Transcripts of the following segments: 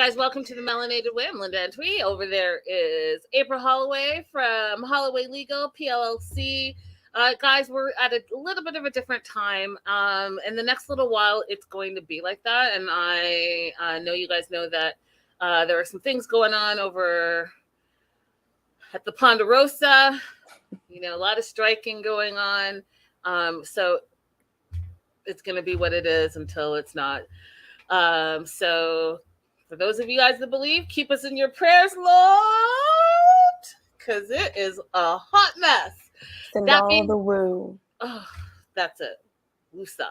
guys, welcome to the Melanated Way. I'm Linda Entwee. Over there is April Holloway from Holloway Legal, PLLC. Guys, we're at a little bit of a different time. In the next little while, it's going to be like that. And I know you guys know that there are some things going on over at the Ponderosa. You know, a lot of striking going on. So it's going to be what it is until it's not. So for those of you guys that believe, keep us in your prayers, Lord, because it is a hot mess. Send all the woo. Oh, that's it. Wusa.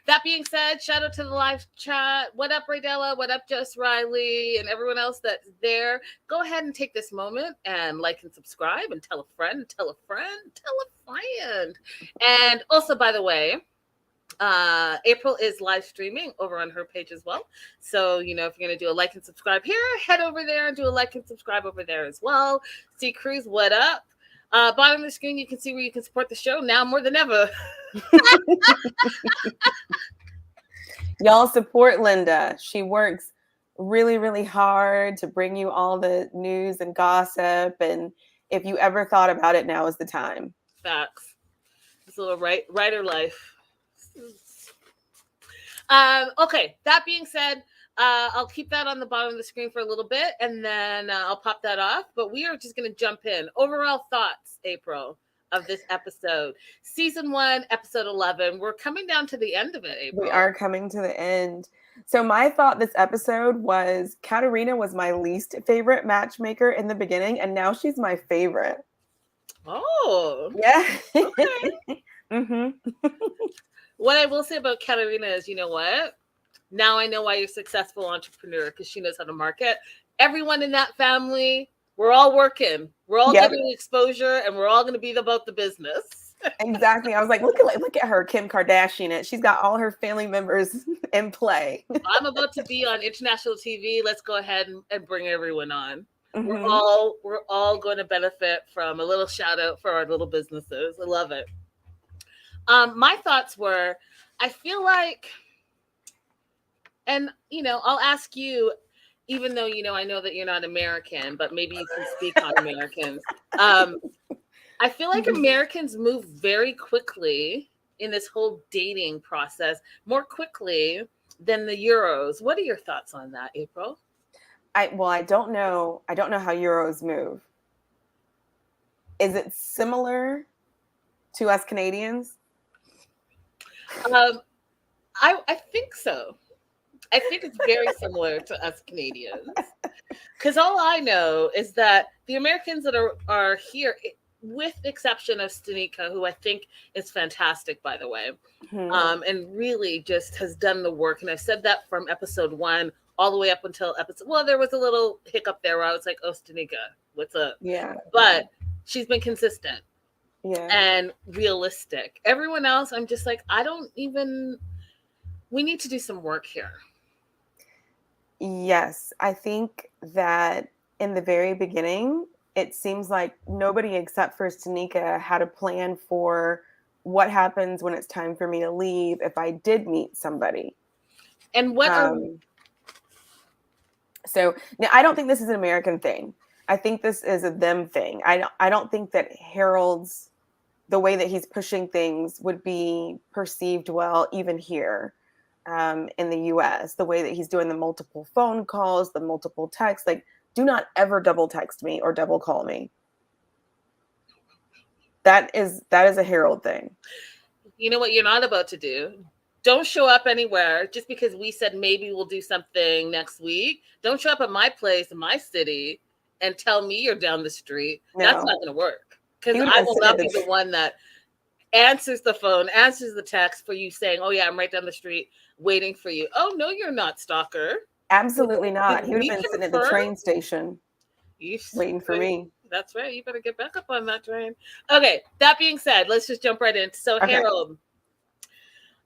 That being said, shout out to the live chat. What up, Raydella? What up, Jess Riley, and everyone else that's there? Go ahead and take this moment and like and subscribe and tell a friend, tell a friend, tell a friend. And also, by the way, April is live streaming over on her page as well. So, you know, if you're going to do a like and subscribe here, head over there and do a like and subscribe over there as well. C Cruz, what up? Bottom of the screen, you can see where you can support the show now more than ever. Y'all support Linda. She works really, really hard to bring you all the news and gossip. And if you ever thought about it, now is the time. Facts. It's a little writer life. Okay, that being said, I'll keep that on the bottom of the screen for a little bit, and then I'll pop that off. But we are just going to jump in. Overall thoughts, April, of this episode. Season 1, episode 11. We're coming down to the end of it, April. We are coming to the end. So my thought this episode was Katarina was my least favorite matchmaker in the beginning, and now she's my favorite. Oh. Yeah. Okay. Mm-hmm. What I will say about Katarina is, you know what? Now I know why you're a successful entrepreneur, because she knows how to market. Everyone in that family, we're all working. We're all getting exposure, and we're all going to be about the business. Exactly. I was like, look at her, Kim Kardashian. It. She's got all her family members in play. I'm about to be on international TV. Let's go ahead and bring everyone on. Mm-hmm. We're all going to benefit from a little shout out for our little businesses. I love it. My thoughts were, I feel like, and, you know, I'll ask you, even though, you know, I know that you're not American, but maybe you can speak on Americans. I feel like Americans move very quickly in this whole dating process, more quickly than the Euros. What are your thoughts on that, April? I don't know. I don't know how Euros move. Is it similar to us Canadians? I think so. I think it's very similar to us Canadians. Because all I know is that the Americans that are here, with the exception of Stanika, who I think is fantastic, by the way, and really just has done the work. And I've said that from episode 1 all the way up until well, there was a little hiccup there where I was like, oh, Stanika, what's up? Yeah. But she's been consistent. Yeah. And realistic. Everyone else, I'm just like, we need to do some work here. Yes. I think that in the very beginning, it seems like nobody except for Stanika had a plan for what happens when it's time for me to leave if I did meet somebody. And what so now I don't think this is an American thing. I think this is a them thing. I don't think that Harold's, the way that he's pushing things would be perceived well, even here in the US, the way that he's doing the multiple phone calls, the multiple texts, like, do not ever double text me or double call me. That is a Harold thing. You know what you're not about to do? Don't show up anywhere just because we said maybe we'll do something next week. Don't show up at my place in my city and tell me you're down the street. No. That's not going to work. Because I will not be the one that answers the phone, answers the text for you saying, oh, yeah, I'm right down the street waiting for you. Oh, no, you're not, stalker. Absolutely not. He would have been sitting at the train station waiting for me. That's right. You better get back up on that train. Okay, that being said, let's just jump right in. So okay. Harold.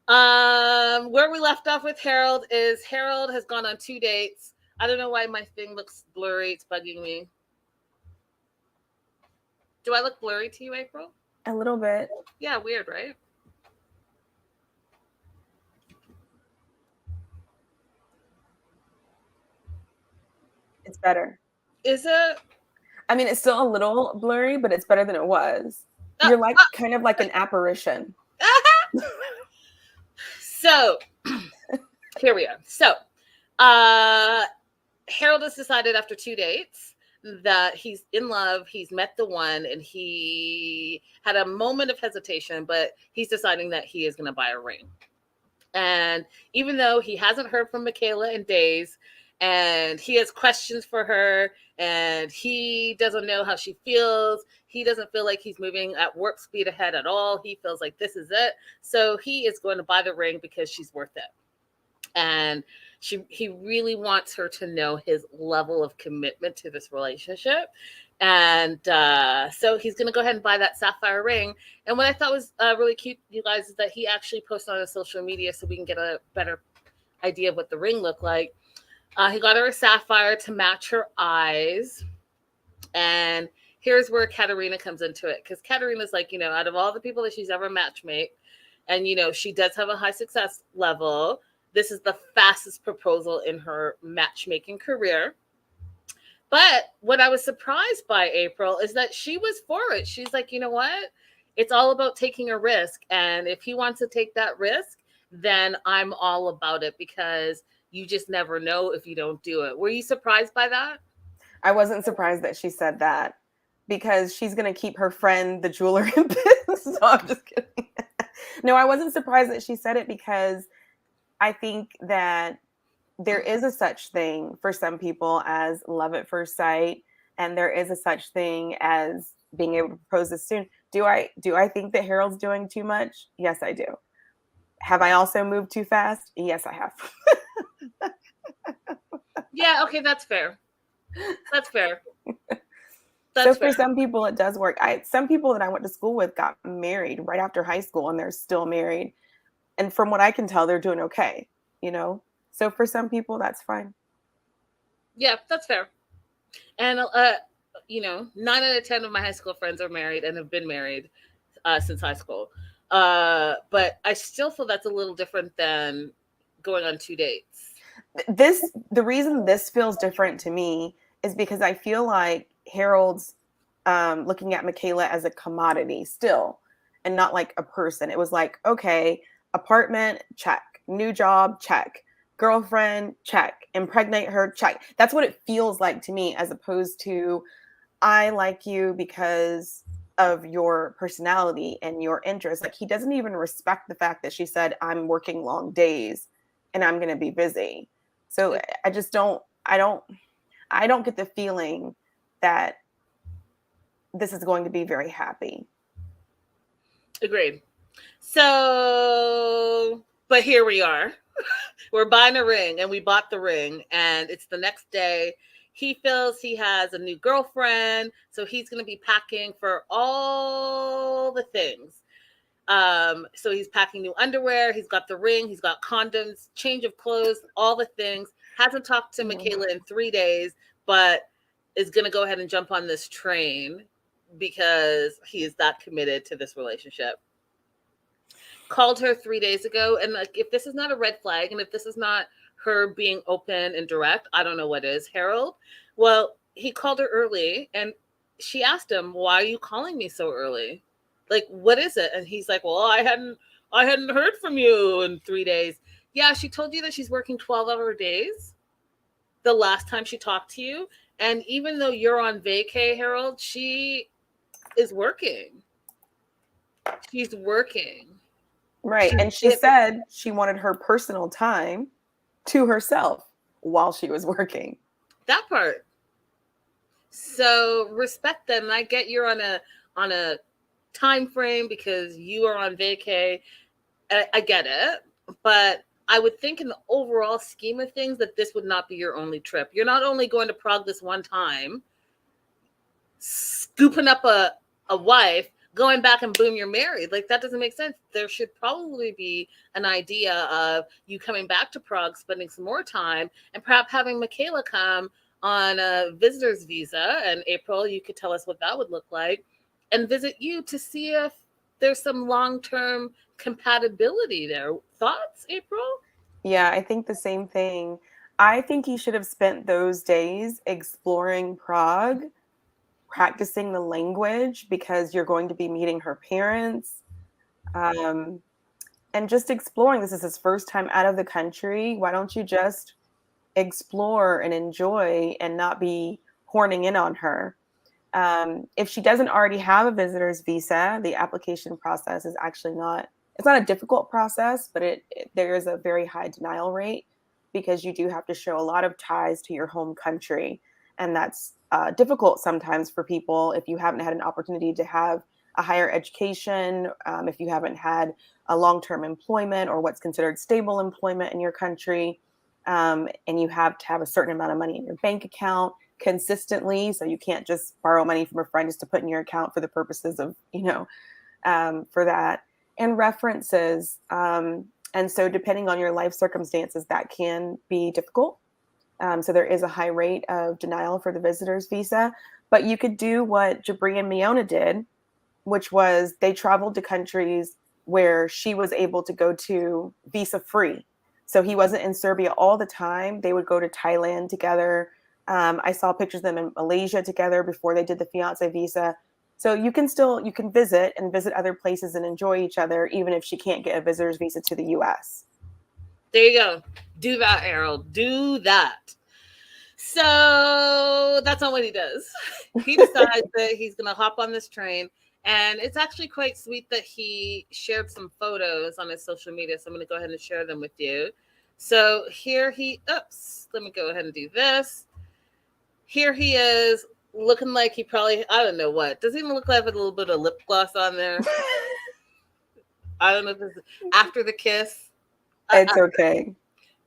Where we left off with Harold is Harold has gone on 2 dates. I don't know why my thing looks blurry. It's bugging me. Do I look blurry to you, April? A little bit. Yeah, weird, right? It's better. Is it? I mean, it's still a little blurry, but it's better than it was. You're like kind of like an apparition. So here we are. So Harold has decided after 2 dates that he's in love. He's met the one, and he had a moment of hesitation, but he's deciding that he is going to buy a ring. And even though he hasn't heard from Michaela in days, and he has questions for her, and he doesn't know how she feels, he doesn't feel like he's moving at warp speed ahead at all. He feels like this is it. So he is going to buy the ring because she's worth it. And he really wants her to know his level of commitment to this relationship. And so he's going to go ahead and buy that sapphire ring. And what I thought was really cute, you guys, is that he actually posted on his social media so we can get a better idea of what the ring looked like. He got her a sapphire to match her eyes. And here's where Katerina comes into it. Because Katerina's like, out of all the people that she's ever matchmade, and, she does have a high success level, this is the fastest proposal in her matchmaking career. But what I was surprised by, April, is that she was for it. She's like, you know what? It's all about taking a risk. And if he wants to take that risk, then I'm all about it, because you just never know if you don't do it. Were you surprised by that? I wasn't surprised that she said that, because she's going to keep her friend, the jeweler, in business. So I'm just kidding. No, I wasn't surprised that she said it, because I think that there is a such thing for some people as love at first sight, and there is a such thing as being able to propose this soon. Do I think that Harold's doing too much? Yes, I do. Have I also moved too fast? Yes, I have. Yeah, okay, that's fair. That's fair. So for some people, it does work. Some people that I went to school with got married right after high school, and they're still married. And from what I can tell, they're doing okay, So for some people, that's fine. Yeah, that's fair. And, 9 out of 10 of my high school friends are married and have been married since high school. But I still feel that's a little different than going on 2 dates. The reason this feels different to me is because I feel like Harold's looking at Michaela as a commodity still, and not like a person. It was like, okay, apartment, check. New job, check. Girlfriend, check. Impregnate her, check. That's what it feels like to me, as opposed to, I like you because of your personality and your interests. Like, he doesn't even respect the fact that she said, I'm working long days and I'm going to be busy. So I don't get the feeling that this is going to be very happy. Agreed. So, but here we are. We're buying a ring, and we bought the ring, and it's the next day. He feels he has a new girlfriend, so he's going to be packing for all the things. So he's packing new underwear. He's got the ring. He's got condoms, change of clothes, all the things. Hasn't talked to Michaela in 3 days, but is going to go ahead and jump on this train because he is that committed to this relationship. Called her 3 days ago, and like, if this is not a red flag, and if this is not her being open and direct, I don't know what is. Harold, well, he called her early, and she asked him, why are you calling me so early? Like, what is it? And he's like, well, I hadn't heard from you in 3 days. Yeah, she told you that she's working 12-hour days the last time she talked to you. And even though you're on vacay, Harold, she is working. She's working. Right. And she said she wanted her personal time to herself while she was working. That part. So respect them. And I get you're on a time frame because you are on vacay. I get it. But I would think in the overall scheme of things that this would not be your only trip. You're not only going to Prague this one time, scooping up a wife, going back and boom, you're married. Like, that doesn't make sense. There should probably be an idea of you coming back to Prague, spending some more time, and perhaps having Michaela come on a visitor's visa. And April, you could tell us what that would look like, and visit you to see if there's some long-term compatibility there. Thoughts, April? Yeah, I think the same thing. I think he should have spent those days exploring Prague, practicing the language because you're going to be meeting her parents, and just exploring. This is his first time out of the country. Why don't you just explore and enjoy and not be horning in on her? If she doesn't already have a visitor's visa, the application process is actually not, it's not a difficult process, but there is a very high denial rate because you do have to show a lot of ties to your home country. And that's difficult sometimes for people if you haven't had an opportunity to have a higher education, if you haven't had a long-term employment or what's considered stable employment in your country, and you have to have a certain amount of money in your bank account consistently. So you can't just borrow money from a friend just to put in your account for the purposes of, for that. And references. And so depending on your life circumstances, that can be difficult. So there is a high rate of denial for the visitor's visa. But you could do what Jabri and Miona did, which was they traveled to countries where she was able to go to visa free. So he wasn't in Serbia all the time. They would go to Thailand together. I saw pictures of them in Malaysia together before they did the fiance visa. So you can visit other places and enjoy each other, even if she can't get a visitor's visa to the US. There you go. Do that, Harold. Do that. So that's not what he does. He decides that he's going to hop on this train. And it's actually quite sweet that he shared some photos on his social media. So I'm going to go ahead and share them with you. So here let me go ahead and do this. Here he is looking like he probably, I don't know what. Does he even look like with a little bit of lip gloss on there? I don't know if this is after the kiss. It's okay.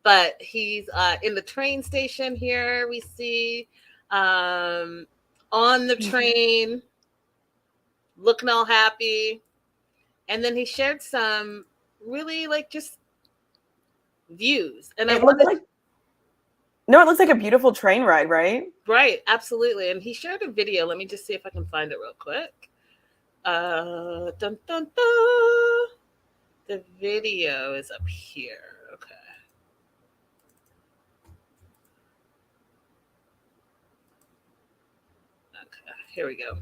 But he's in the train station here. We see on the train, looking all happy. And then he shared some really just views. And it looks like a beautiful train ride, right? Right, absolutely. And he shared a video. Let me just see if I can find it real quick. Dun, dun, dun. The video is up here. Okay. Here we go.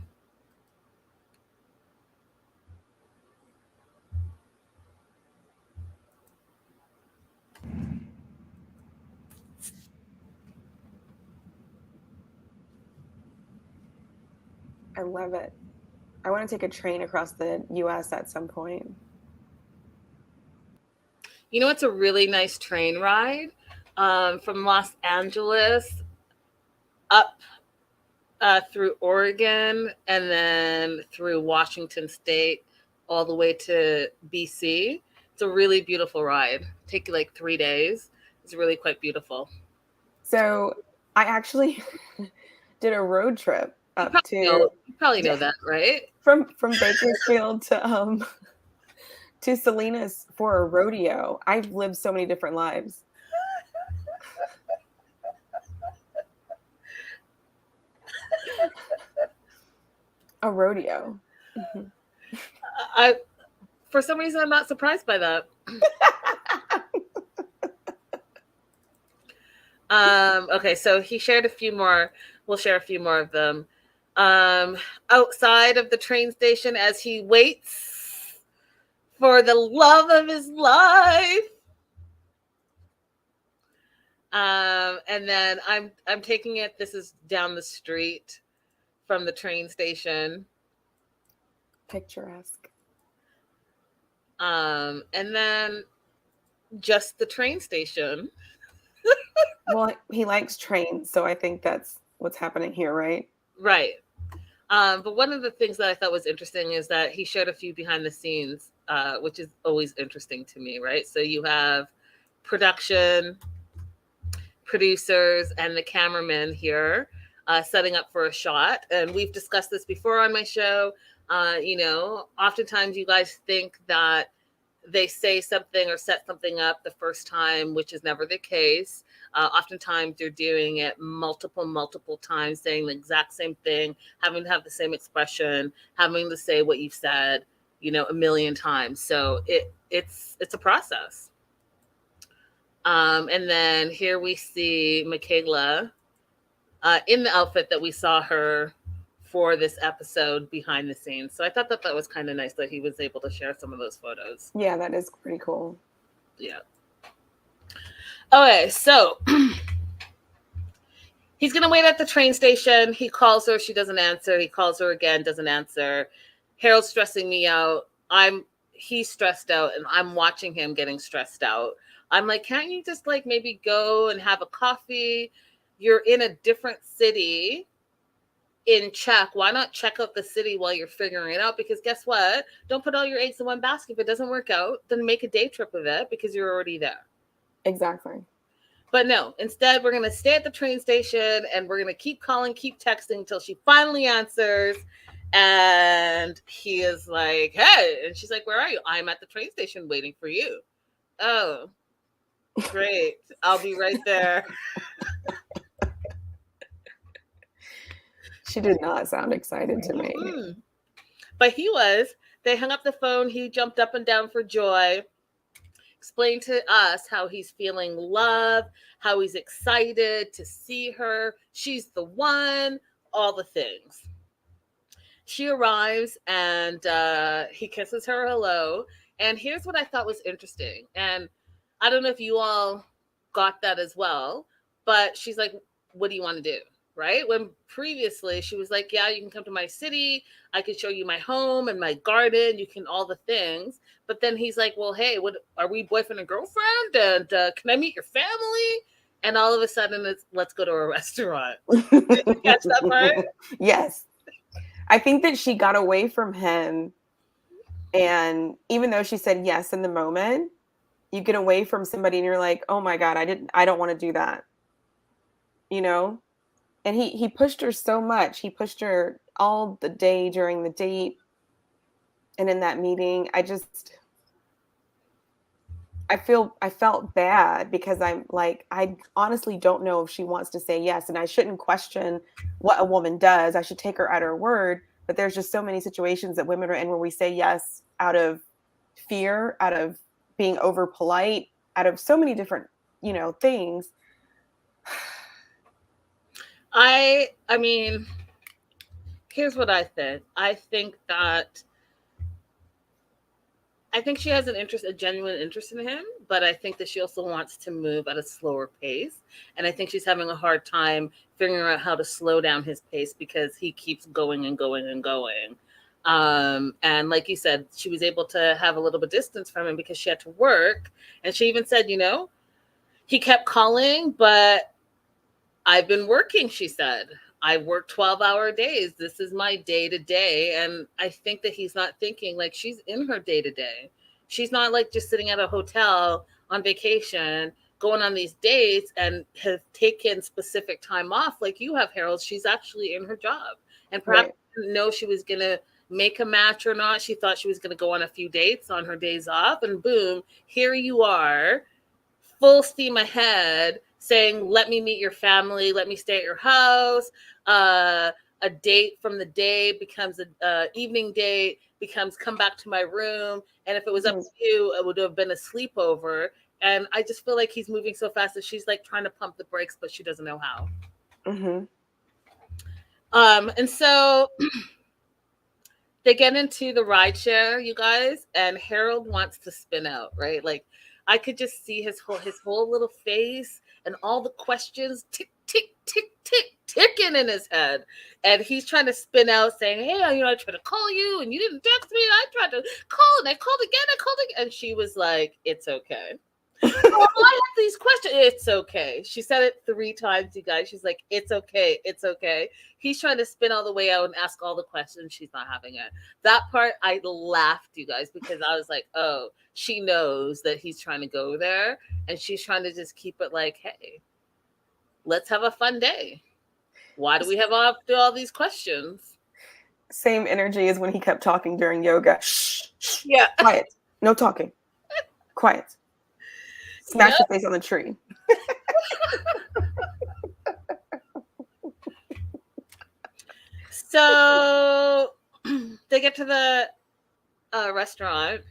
I love it. I want to take a train across the US at some point. You know, it's a really nice train ride from Los Angeles up through Oregon and then through Washington State all the way to BC. It's a really beautiful ride. Take you 3 days. It's really quite beautiful. So I actually did a road trip up you probably know that, right? From Bakersfield to Salinas for a rodeo. I've lived so many different lives. A rodeo. For some reason, I'm not surprised by that. Okay, so he shared a few more. We'll share a few more of them. Outside of the train station as he waits for the love of his life. And then I'm taking it. This is down the street from the train station. Picturesque. And then just the train station. Well, he likes trains, so I think that's what's happening here, right? Right. But one of the things that I thought was interesting is that he showed a few behind the scenes, which is always interesting to me, right? So you have production, producers, and the cameraman here setting up for a shot. And we've discussed this before on my show. Oftentimes you guys think that they say something or set something up the first time, which is never the case. Oftentimes they're doing it multiple times, saying the exact same thing, having to have the same expression, having to say what you've said, a million times. So it's a process. And then here we see Michaela in the outfit that we saw her for this episode behind the scenes. So I thought that that was kind of nice that he was able to share some of those photos. Yeah, that is pretty cool. Yeah. Okay, so he's going to wait at the train station. He calls her. She doesn't answer. He calls her again, doesn't answer. Harold's stressing me out. He's stressed out, and I'm watching him getting stressed out. I'm like, can't you just like maybe go and have a coffee? You're in a different city in check. Why not check out the city while you're figuring it out? Because guess what? Don't put all your eggs in one basket. If it doesn't work out, then make a day trip of it because you're already there. Exactly. But no, instead, we're going to stay at the train station and we're going to keep calling, keep texting until she finally answers. And he is like, hey. And she's like, where are you? I'm at the train station waiting for you. Oh, great. I'll be right there. She did not sound excited to me. Mm-hmm. But he was. They hung up the phone. He jumped up and down for joy. Explained to us how he's feeling love, how he's excited to see her. She's the one, all the things. She arrives and he kisses her hello. And here's what I thought was interesting. And I don't know if you all got that as well, but she's like, what do you want to do? Right? When previously she was like, yeah, you can come to my city. I can show you my home and my garden. You can all the things. But then he's like, well, hey, what are we boyfriend and girlfriend? And can I meet your family? And all of a sudden it's let's go to a restaurant. Did you catch that part? Yes. I think that she got away from him. And even though she said yes in the moment, you get away from somebody and you're like, oh my God, I don't want to do that. You know? And he pushed her so much. He pushed her all the day during the date. And in that meeting, I felt bad because I'm like, I honestly don't know if she wants to say yes. And I shouldn't question what a woman does. I should take her at her word. But there's just so many situations that women are in where we say yes out of fear, out of being over polite, out of so many different, things. I mean, here's what I think. I think she has a genuine interest in him, but I think that she also wants to move at a slower pace. And I think she's having a hard time figuring out how to slow down his pace because he keeps going and going and going. And like you said, she was able to have a little bit of distance from him because she had to work. And she even said, he kept calling, but I've been working, she said. I work 12-hour days. This is my day to day. And I think that he's not thinking like she's in her day to day. She's not like just sitting at a hotel on vacation, going on these dates and have taken specific time off like you have, Harold. She's actually in her job. And perhaps didn't know she was going to make a match or not. She thought she was going to go on a few dates on her days off. And boom, here you are, full steam ahead, saying, let me meet your family, let me stay at your house. A date from the day becomes an evening date, becomes come back to my room. And if it was up to you, it would have been a sleepover. And I just feel like he's moving so fast that she's like trying to pump the brakes, but she doesn't know how. Mm-hmm. And so they get into the rideshare, you guys, and Harold wants to spin out, right? Like I could just see his whole little face and all the questions tick, tick, tick, tick, ticking in his head. And he's trying to spin out saying, hey, I tried to call you and you didn't text me. I tried to call and I called again. And she was like, it's okay. I have these questions. It's okay. She said it 3 times, you guys. She's like, it's okay. It's okay. He's trying to spin all the way out and ask all the questions. She's not having it. That part, I laughed, you guys, because I was like, oh, she knows that he's trying to go there. And she's trying to just keep it like, hey, let's have a fun day. Why do we have to do all these questions? Same energy as when he kept talking during yoga. Shh, shh, yeah. Quiet. No talking. Quiet. Smash your face on the tree. So they get to the restaurant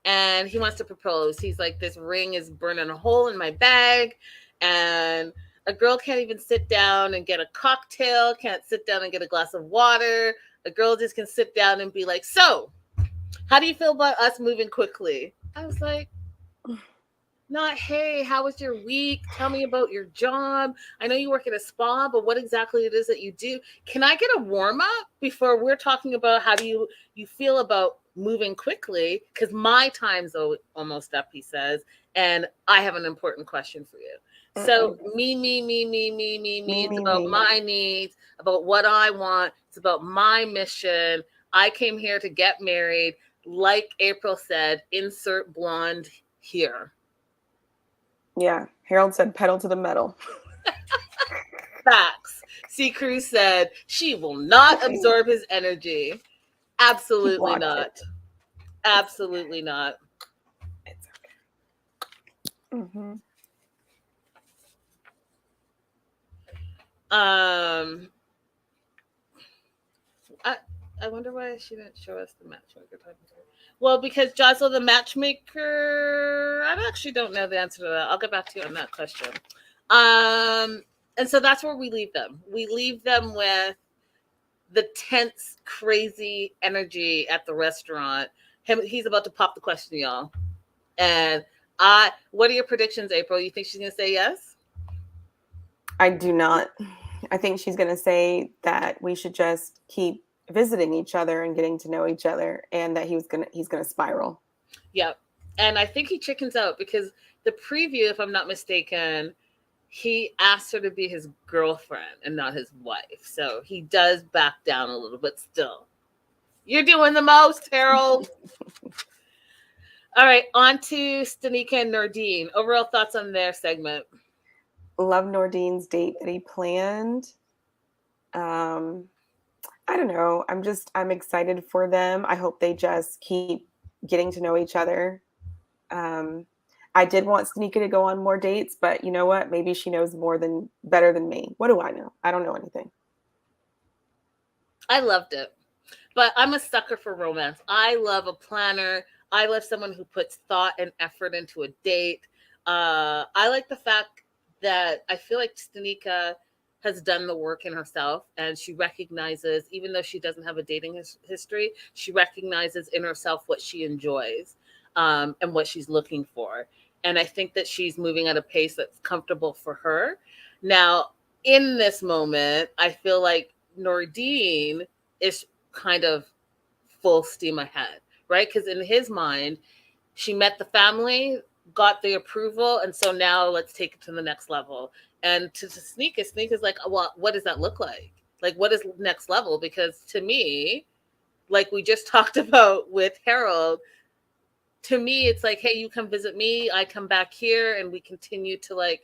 and he wants to propose. He's like, this ring is burning a hole in my bag, and a girl can't even sit down and get a cocktail, can't sit down and get a glass of water. A girl just can sit down and be like, so, how do you feel about us moving quickly? I was like, not, hey, how was your week? Tell me about your job. I know you work at a spa, but what exactly it is that you do? Can I get a warm up before we're talking about how do you feel about moving quickly? Because my time's almost up, he says, and I have an important question for you. So me. It's about my needs, about what I want. It's about my mission. I came here to get married. Like April said, insert blonde here. Yeah, Harold said pedal to the metal. Facts. C. Cruz said she will not absorb his energy. Absolutely not. Absolutely not. It's okay. Mm-hmm. I wonder why she didn't show us the matchmaker talking to her. Well, because Jocelyn, the matchmaker, I actually don't know the answer to that. I'll get back to you on that question. And so that's where we leave them. We leave them with the tense, crazy energy at the restaurant. He's about to pop the question, y'all. And what are your predictions, April? You think she's going to say yes? I do not. I think she's going to say that we should just keep visiting each other and getting to know each other, and that he's going to spiral. Yep. And I think he chickens out because the preview, if I'm not mistaken, he asked her to be his girlfriend and not his wife. So he does back down a little bit still. You're doing the most, Harold. All right, on to Stanika and Nordine. Overall thoughts on their segment? Love Nordine's date that he planned. I don't know. I'm excited for them. I hope they just keep getting to know each other. I did want Stanika to go on more dates, but you know what? Maybe she knows better than me. What do I know? I don't know anything. I loved it, but I'm a sucker for romance. I love a planner. I love someone who puts thought and effort into a date. I like the fact that I feel like Stanika has done the work in herself, and she recognizes, even though she doesn't have a dating history, she recognizes in herself what she enjoys and what she's looking for. And I think that she's moving at a pace that's comfortable for her. Now, in this moment, I feel like Nordine is kind of full steam ahead, right? Because in his mind, she met the family, got the approval, and so now let's take it to the next level. And to Sneaka's like, well, what does that look like? Like, what is next level? Because to me, like we just talked about with Harold, to me, it's like, hey, you come visit me, I come back here, and we continue to like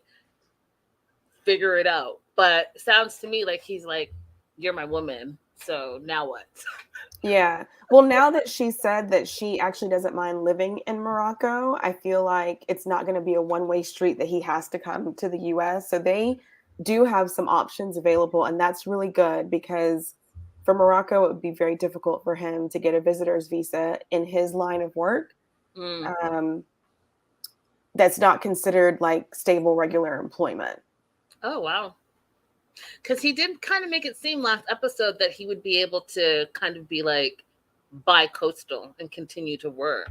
figure it out. But it sounds to me like he's like, you're my woman. So now what? Yeah. Well, now that she said that she actually doesn't mind living in Morocco, I feel like it's not going to be a one-way street that he has to come to the US. So they do have some options available, and that's really good because for Morocco, it would be very difficult for him to get a visitor's visa in his line of work. That's not considered like stable, regular employment. Oh, wow. Because he did kind of make it seem last episode that he would be able to kind of be like bi-coastal and continue to work.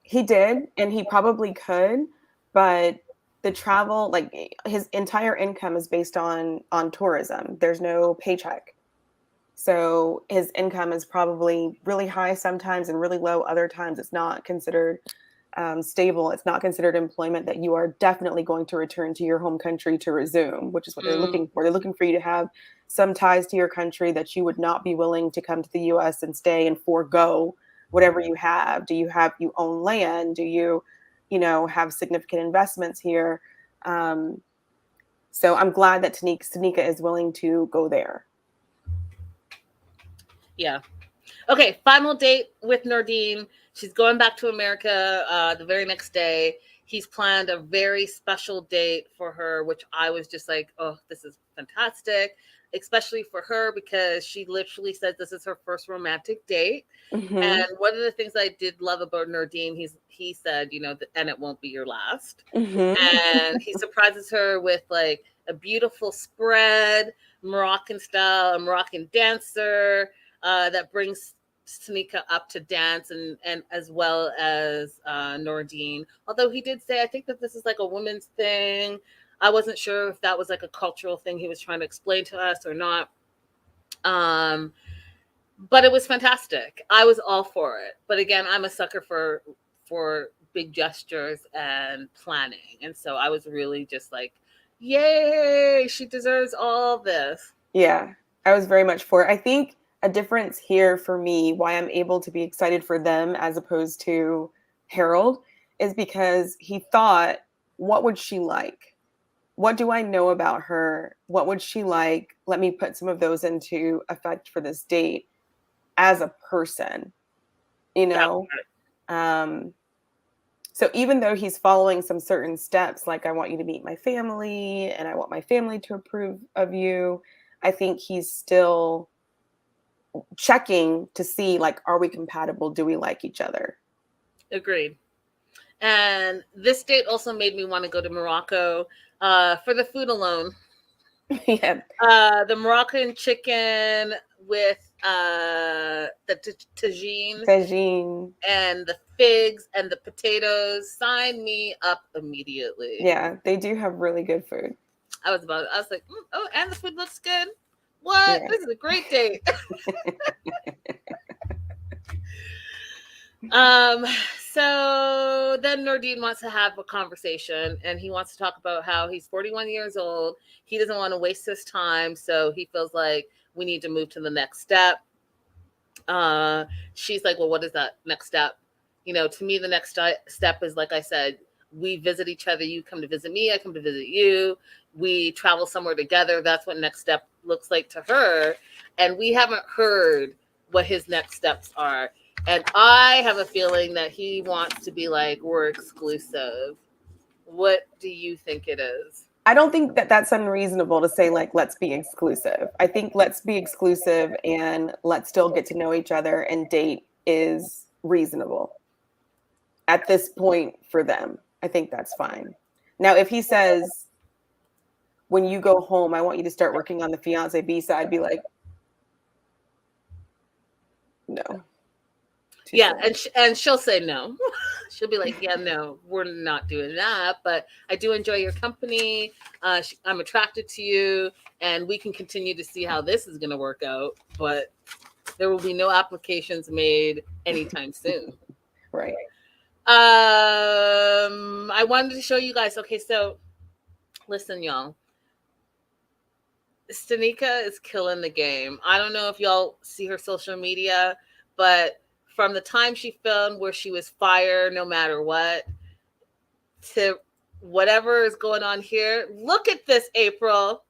He did, and he probably could, but the travel, like his entire income is based on tourism. There's no paycheck. So his income is probably really high sometimes and really low other times. It's not considered stable. It's not considered employment that you are definitely going to return to your home country to resume, which is what they're looking for. They're looking for you to have some ties to your country, that you would not be willing to come to the US and stay and forego whatever you have. You own land? Do you have significant investments here? So I'm glad that Stanika is willing to go there. Yeah. Okay, final date with Nordine. She's going back to America the very next day. He's planned a very special date for her, which I was just like, oh, this is fantastic. especially for her, because she literally said this is her first romantic date. Mm-hmm. And one of the things I did love about Nordine, he said, and it won't be your last. Mm-hmm. And he surprises her with like a beautiful spread, Moroccan style, a Moroccan dancer that brings Tanika up to dance, and as well as Nordine. Although he did say, I think that this is like a women's thing. I wasn't sure if that was like a cultural thing he was trying to explain to us or not. But it was fantastic. I was all for it. But again, I'm a sucker for big gestures and planning. And so I was really just like, yay, she deserves all this. Yeah, I was very much for it. I think a difference here for me, why I'm able to be excited for them as opposed to Harold, is because he thought, what would she like? What do I know about her? What would she like? Let me put some of those into effect for this date as a person, you know? So even though he's following some certain steps, like I want you to meet my family and I want my family to approve of you, I think he's still checking to see, like, are we compatible? Do we like each other? Agreed. And this date also made me want to go to Morocco for the food alone. Yeah. The Moroccan chicken with the tagine and the figs and the potatoes. Sign me up immediately. Yeah, they do have really good food. I was like, oh, and the food looks good. What? Yeah. This is a great date. So then Nordine wants to have a conversation, and he wants to talk about how he's 41 years old. He doesn't want to waste his time, so he feels like we need to move to the next step. She's like, well, what is that next step? To me, the next step is, like I said, we visit each other. You come to visit me. I come to visit you. We travel somewhere together. That's what next step looks like to her. And we haven't heard what his next steps are. And I have a feeling that he wants to be like, we're exclusive. What do you think it is? I don't think that that's unreasonable to say, like, let's be exclusive. I think let's be exclusive and let's still get to know each other and date is reasonable at this point for them. I think that's fine. Now, if he says, when you go home, I want you to start working on the fiance visa, I'd be like, no. Yeah, and she'll say no. She'll be like, yeah, no, we're not doing that. But I do enjoy your company. I'm attracted to you, and we can continue to see how this is going to work out. But there will be no applications made anytime soon. Right. I wanted to show you guys. Okay, so listen, y'all. Stanika is killing the game. I don't know if y'all see her social media, but from the time she filmed where she was fire no matter what to whatever is going on here. Look at this, April.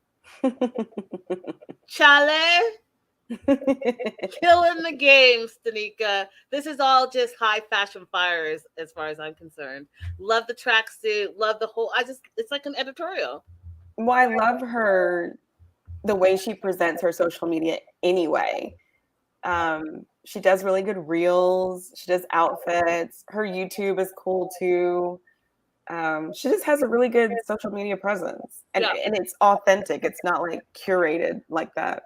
Chale. Killing the game, Stanika. This is all just high fashion fires as far as I'm concerned. Love the tracksuit. Love the whole. It's like an editorial. Well, I love her, the way she presents her social media anyway. She does really good reels. She does outfits. Her YouTube is cool too. She just has a really good social media presence, and it's authentic. It's not like curated like that.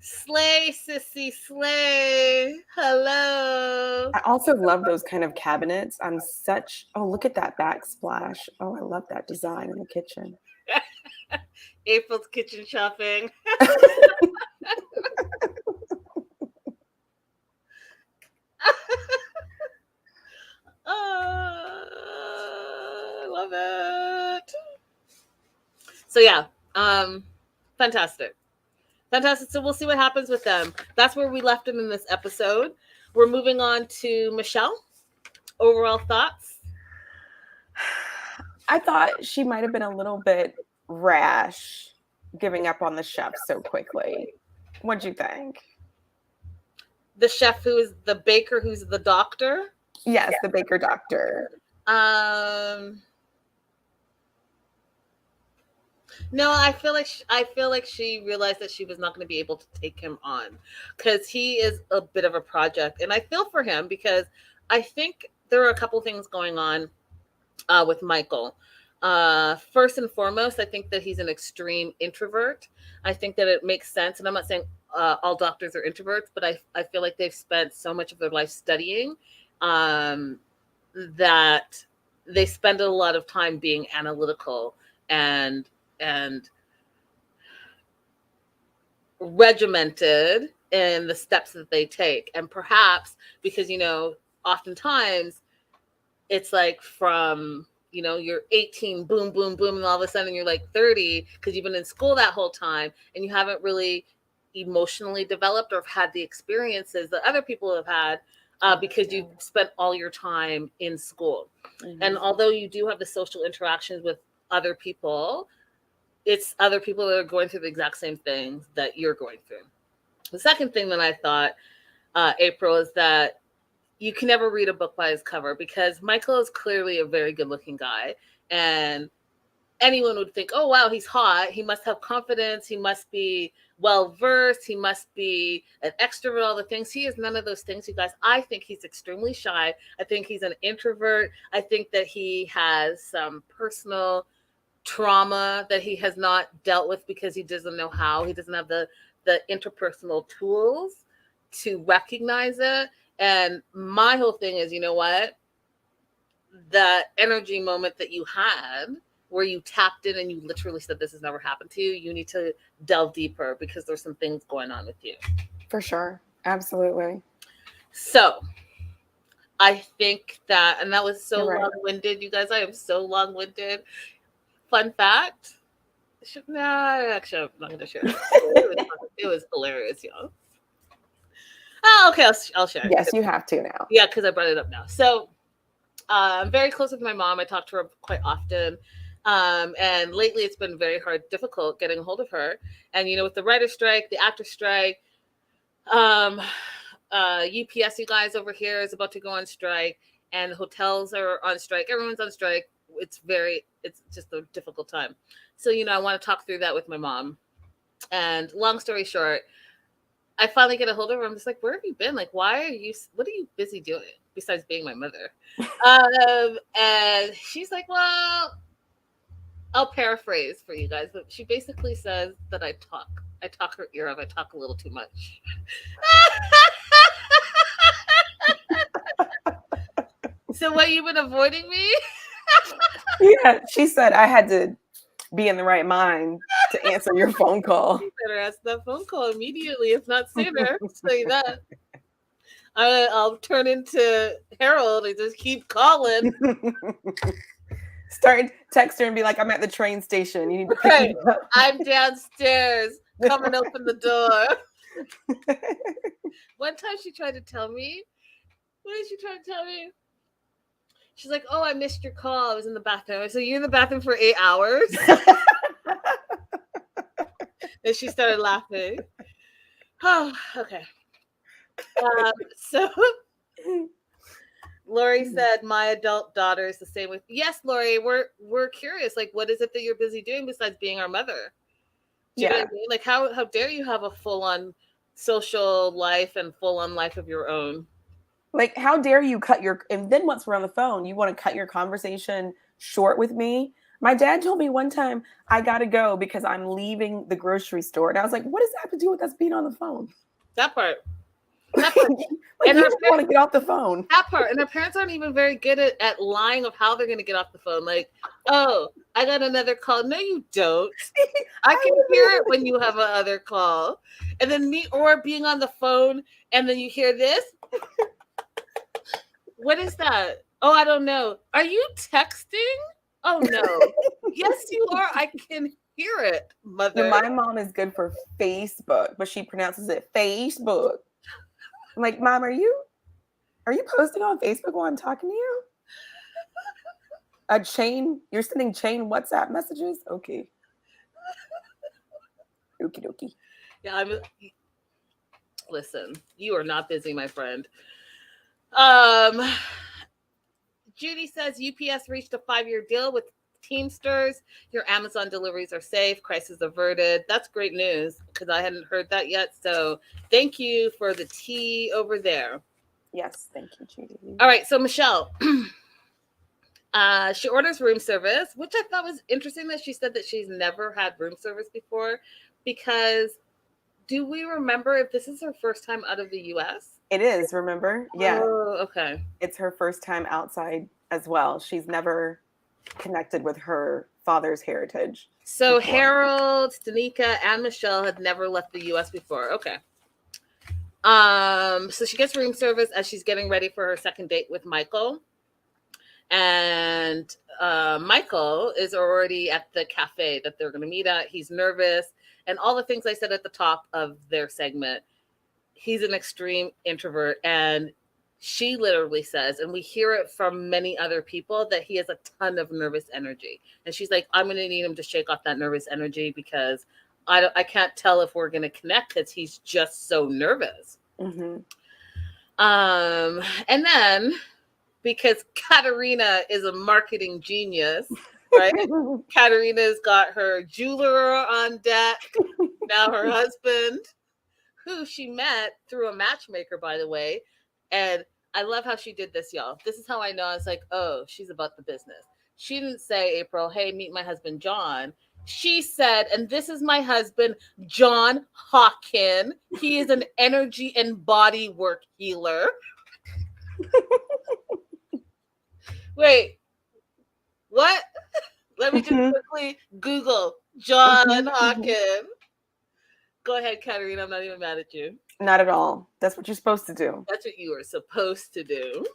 Slay, sissy, slay. Hello. I also love those kind of cabinets. Oh, look at that backsplash. Oh, I love that design in the kitchen. April's kitchen shopping. I love it. So yeah, fantastic. So we'll see what happens with them. That's where we left them in this episode. We're moving on to Michelle. Overall thoughts? I thought she might have been a little bit rash giving up on the chef so quickly. What'd you think? The chef who is the baker who's the doctor? Yes, the baker doctor. No, I feel like she realized that she was not going to be able to take him on because he is a bit of a project, and I feel for him because I think there are a couple things going on with Michael. First and foremost, I think that he's an extreme introvert. I think that it makes sense, and I'm not saying all doctors are introverts, but I feel like they've spent so much of their life studying um, that they spend a lot of time being analytical and and regimented in the steps that they take. And perhaps because, oftentimes it's like from, you're 18, boom, boom, boom, and all of a sudden you're like 30 because you've been in school that whole time and you haven't really emotionally developed or had the experiences that other people have had because you've spent all your time in school. Mm-hmm. And although you do have the social interactions with other people, it's other people that are going through the exact same things that you're going through. The second thing that I thought, April, is that you can never read a book by his cover because Michael is clearly a very good looking guy. And anyone would think, oh, wow, he's hot. He must have confidence. He must be well versed. He must be an extrovert, all the things. He is none of those things, you guys. I think he's extremely shy. I think he's an introvert. I think that he has some personal trauma that he has not dealt with because he doesn't know how. He doesn't have the interpersonal tools to recognize it. And my whole thing is, you know what? The energy moment that you had where you tapped in and you literally said this has never happened to you, you need to delve deeper because there's some things going on with you. For sure. Absolutely. So I think that, and that was so long-winded, you guys. I am so long-winded. Fun fact. No, actually, I'm not going to share it. It was hilarious, y'all. Oh, okay, I'll share it. Yes, you have to now. Yeah, because I brought it up now. So I'm very close with my mom. I talk to her quite often. And lately it's been very difficult getting a hold of her. And, with the writer strike, the actor strike, UPS, you guys, over here is about to go on strike, and the hotels are on strike. Everyone's on strike. It's just a difficult time. So, I want to talk through that with my mom. And long story short, I finally get a hold of her. I'm just like, where have you been? Like, what are you busy doing besides being my mother? And she's like, well, I'll paraphrase for you guys, but she basically says that I talk her ear off. I talk a little too much. So what, you've been avoiding me? Yeah, she said I had to be in the right mind to answer your phone call. You better answer that phone call immediately, if not sooner. I'll tell you that. I'll turn into Harold and just keep calling. Start text her and be like, I'm at the train station. You need to pick me up. I'm downstairs. Come and open the door. One time she tried to tell me. What did she try to tell me? She's like, oh, I missed your call. I was in the bathroom. I said, you're in the bathroom for 8 hours? And she started laughing. Oh, okay. So Lori said, my adult daughter is the same with. Yes, Lori, we're curious. Like, what is it that you're busy doing besides being our mother? Do you know what I mean? Like, how dare you have a full-on social life and full-on life of your own? Like, how dare you and then once we're on the phone, you want to cut your conversation short with me? My dad told me one time, I got to go because I'm leaving the grocery store. And I was like, what does that have to do with us being on the phone? That part. Like, and you just want to get off the phone. That part. And our parents aren't even very good at lying of how they're going to get off the phone. Like, oh, I got another call. No, you don't. I can hear it when you have another call. And then or being on the phone and then you hear this. What is that? Oh, I don't know. Are you texting? Oh, no. Yes, you are. I can hear it, mother. My mom is good for Facebook, but she pronounces it Facebook. I'm like, Mom, are you posting on Facebook while I'm talking to you? You're sending chain WhatsApp messages? Okay. Okie dokie. Yeah, listen, you are not busy, my friend. Judy says UPS reached a 5-year deal with Teamsters. Your Amazon deliveries are safe. Crisis averted. That's great news because I hadn't heard that yet. So thank you for the tea over there. Yes, thank you, Judy. All right, so Michelle, she orders room service, which I thought was interesting that she said that she's never had room service before, because do we remember if this is her first time out of the U.S.? It is, remember? Yeah. Oh, okay. It's her first time outside as well. She's never connected with her father's heritage. So before. Harold, Danica, and Michelle had never left the U.S. before. Okay. So she gets room service as she's getting ready for her second date with Michael. And Michael is already at the cafe that they're going to meet at. He's nervous. And all the things I said at the top of their segment, he's an extreme introvert. And she literally says, and we hear it from many other people, that he has a ton of nervous energy. And she's like, I'm going to need him to shake off that nervous energy because I can't tell if we're going to connect because he's just so nervous. Mm-hmm. And then, because Katerina is a marketing genius, right? Katerina's got her jeweler on deck. Now her husband, who she met through a matchmaker, by the way. And I love how she did this, y'all. This is how I know. I was like, oh, she's about the business. She didn't say, April, hey, meet my husband, John. She said, and this is my husband, John Hawken. He is an energy and body work healer. Wait, what? Let me just quickly Google John Hawken. Go ahead, Katerina. I'm not even mad at you. Not at all. That's what you're supposed to do. That's what you were supposed to do.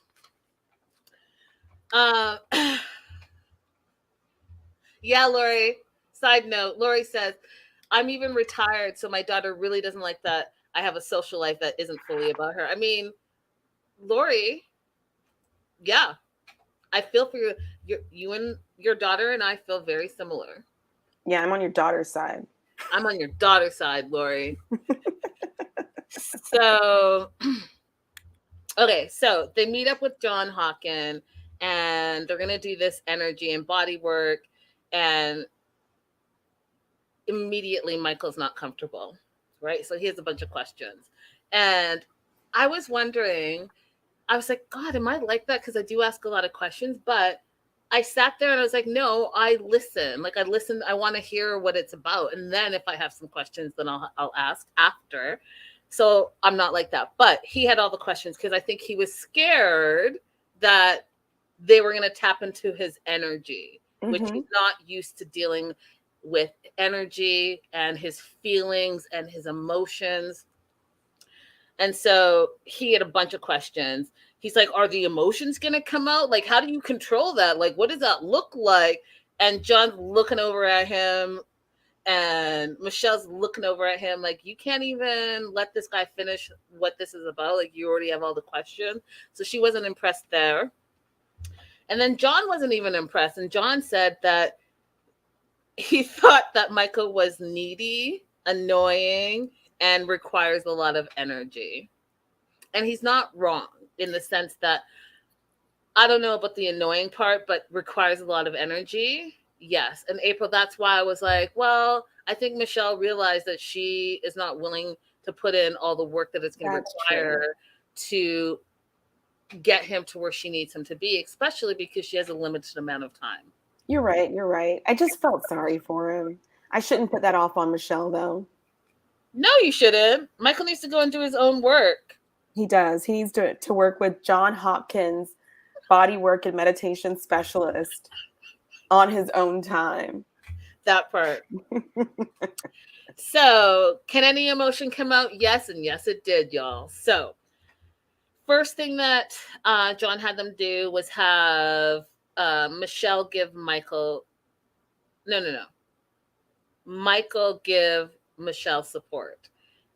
Yeah, Lori. Side note, Lori says, I'm even retired, so my daughter really doesn't like that I have a social life that isn't fully about her. I mean, Lori, yeah. I feel for you. You and your daughter and I feel very similar. Yeah, I'm on your daughter's side. I'm on your daughter's side, Lori. So, okay, so they meet up with John Hawken, and they're going to do this energy and body work, and immediately Michael's not comfortable, right? So he has a bunch of questions. And I was wondering, I was like, God, am I like that? Because I do ask a lot of questions, but I sat there and I was like, no, I listen. Like I listen, I want to hear what it's about. And then if I have some questions, then I'll ask after. So I'm not like that. But he had all the questions because I think he was scared that they were going to tap into his energy, which he's not used to dealing with energy and his feelings and his emotions. And so he had a bunch of questions. He's like, are the emotions going to come out? Like, how do you control that? Like, what does that look like? And John's looking over at him and Michelle's looking over at him like, you can't even let this guy finish what this is about. Like, you already have all the questions. So she wasn't impressed there. And then John wasn't even impressed. And John said that he thought that Michael was needy, annoying, and requires a lot of energy. And he's not wrong in the sense that, I don't know about the annoying part, but requires a lot of energy. Yes. And April, that's why I was like, well, I think Michelle realized that she is not willing to put in all the work that it's going to require to get him to where she needs him to be, especially because she has a limited amount of time. You're right. You're right. I just felt sorry for him. I shouldn't put that off on Michelle, though. No, you shouldn't. Michael needs to go and do his own work. He does. He needs to work with John Hopkins, body work and meditation specialist, on his own time. That part. So, can any emotion come out? Yes, and yes, it did, y'all. So, first thing that John had them do was have Michelle give Michael... No. Michael give Michelle support.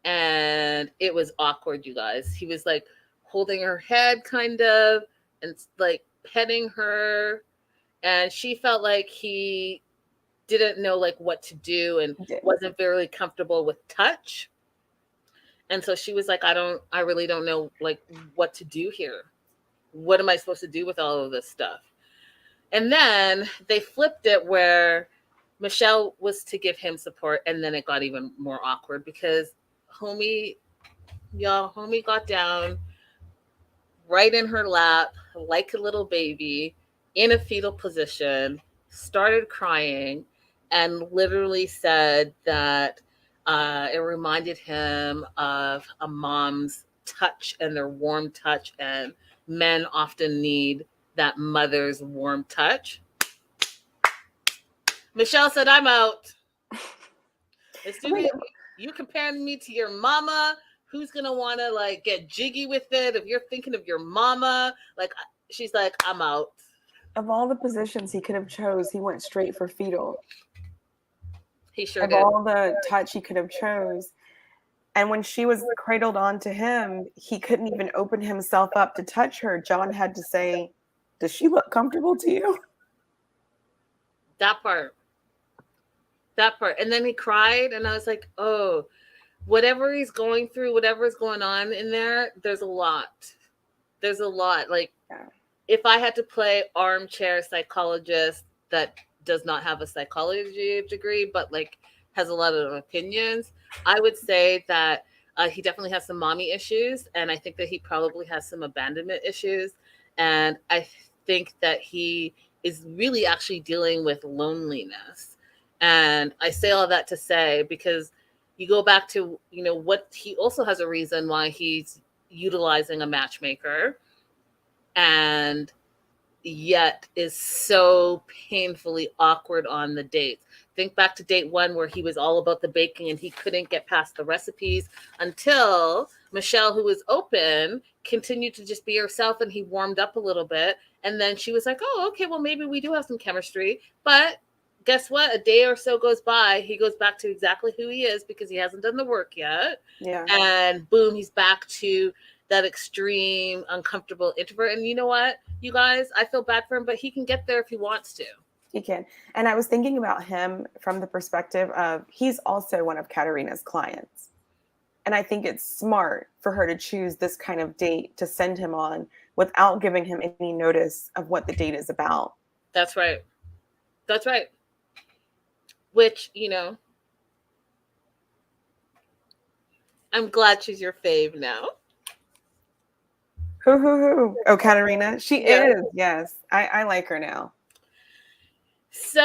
And it was awkward, you guys. He was like holding her head kind of and like petting her. And she felt like he didn't know like what to do and wasn't very comfortable with touch. And so she was like, I really don't know like what to do here. What am I supposed to do with all of this stuff? And then they flipped it where Michelle was to give him support, and then it got even more awkward because homie got down right in her lap like a little baby in a fetal position, started crying, and literally said that it reminded him of a mom's touch and their warm touch, and men often need that mother's warm touch. Michelle said, I'm out. As soon as you comparing me to your mama, who's gonna want to like get jiggy with it? If you're thinking of your mama, like she's like, I'm out. Of all the positions he could have chose, he went straight for fetal. He sure of did. all the touch he could have chose. And when she was cradled onto him, he couldn't even open himself up to touch her. John had to say, does she look comfortable to you? That part. And then he cried, and I was like, oh, whatever he's going through, whatever's going on in there, there's a lot. Like, yeah. If I had to play armchair psychologist that does not have a psychology degree, but like has a lot of opinions, I would say that he definitely has some mommy issues, and I think that he probably has some abandonment issues, and I think that he is really actually dealing with loneliness. And I say all that to say, because you go back to, what he also has a reason why he's utilizing a matchmaker, and yet is so painfully awkward on the dates. Think back to date 1 where he was all about the baking and he couldn't get past the recipes until Michelle, who was open, continued to just be herself, and he warmed up a little bit. And then she was like, oh, okay, well, maybe we do have some chemistry. But guess what? A day or so goes by. He goes back to exactly who he is because he hasn't done the work yet. Yeah. And boom, he's back to that extreme, uncomfortable introvert. And you know what, you guys, I feel bad for him, but he can get there if he wants to. He can. And I was thinking about him from the perspective of he's also one of Katerina's clients. And I think it's smart for her to choose this kind of date to send him on without giving him any notice of what the date is about. That's right. Which, I'm glad she's your fave now. Who? Oh, Katerina. She is. Yes. I like her now. So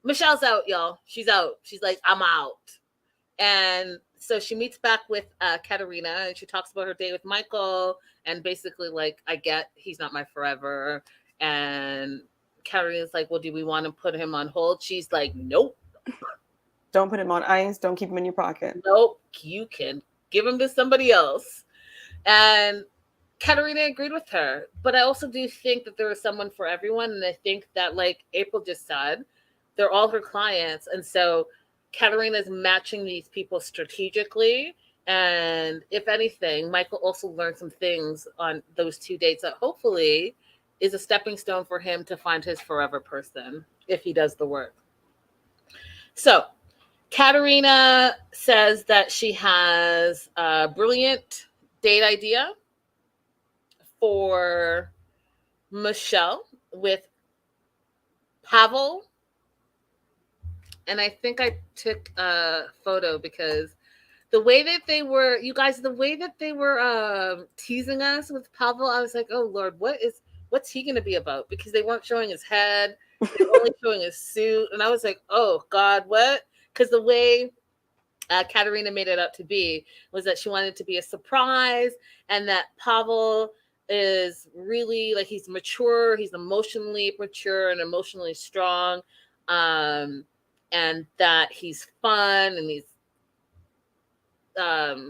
Michelle's out, y'all. She's out. She's like, I'm out. And so she meets back with Katerina, and she talks about her date with Michael, and basically like, I get he's not my forever. And Katerina's like, well, do we want to put him on hold? She's like, nope. Don't put him on ice. Don't keep him in your pocket. Nope. You can give him to somebody else. And Katerina agreed with her. But I also do think that there is someone for everyone. And I think that, like April just said, they're all her clients. And so Katerina is matching these people strategically. And if anything, Michael also learned some things on those 2 dates that hopefully is a stepping stone for him to find his forever person if he does the work. So Katerina says that she has a brilliant date idea for Michelle with Pavel. And I think I took a photo because the way that they were, you guys, teasing us with Pavel, I was like, oh Lord, what's he going to be about? Because they weren't showing his head. They were only showing his suit. And I was like, oh God, what? Because the way Katerina made it out to be was that she wanted it to be a surprise, and that Pavel is really like, he's mature, he's emotionally mature and emotionally strong, and that he's fun and he's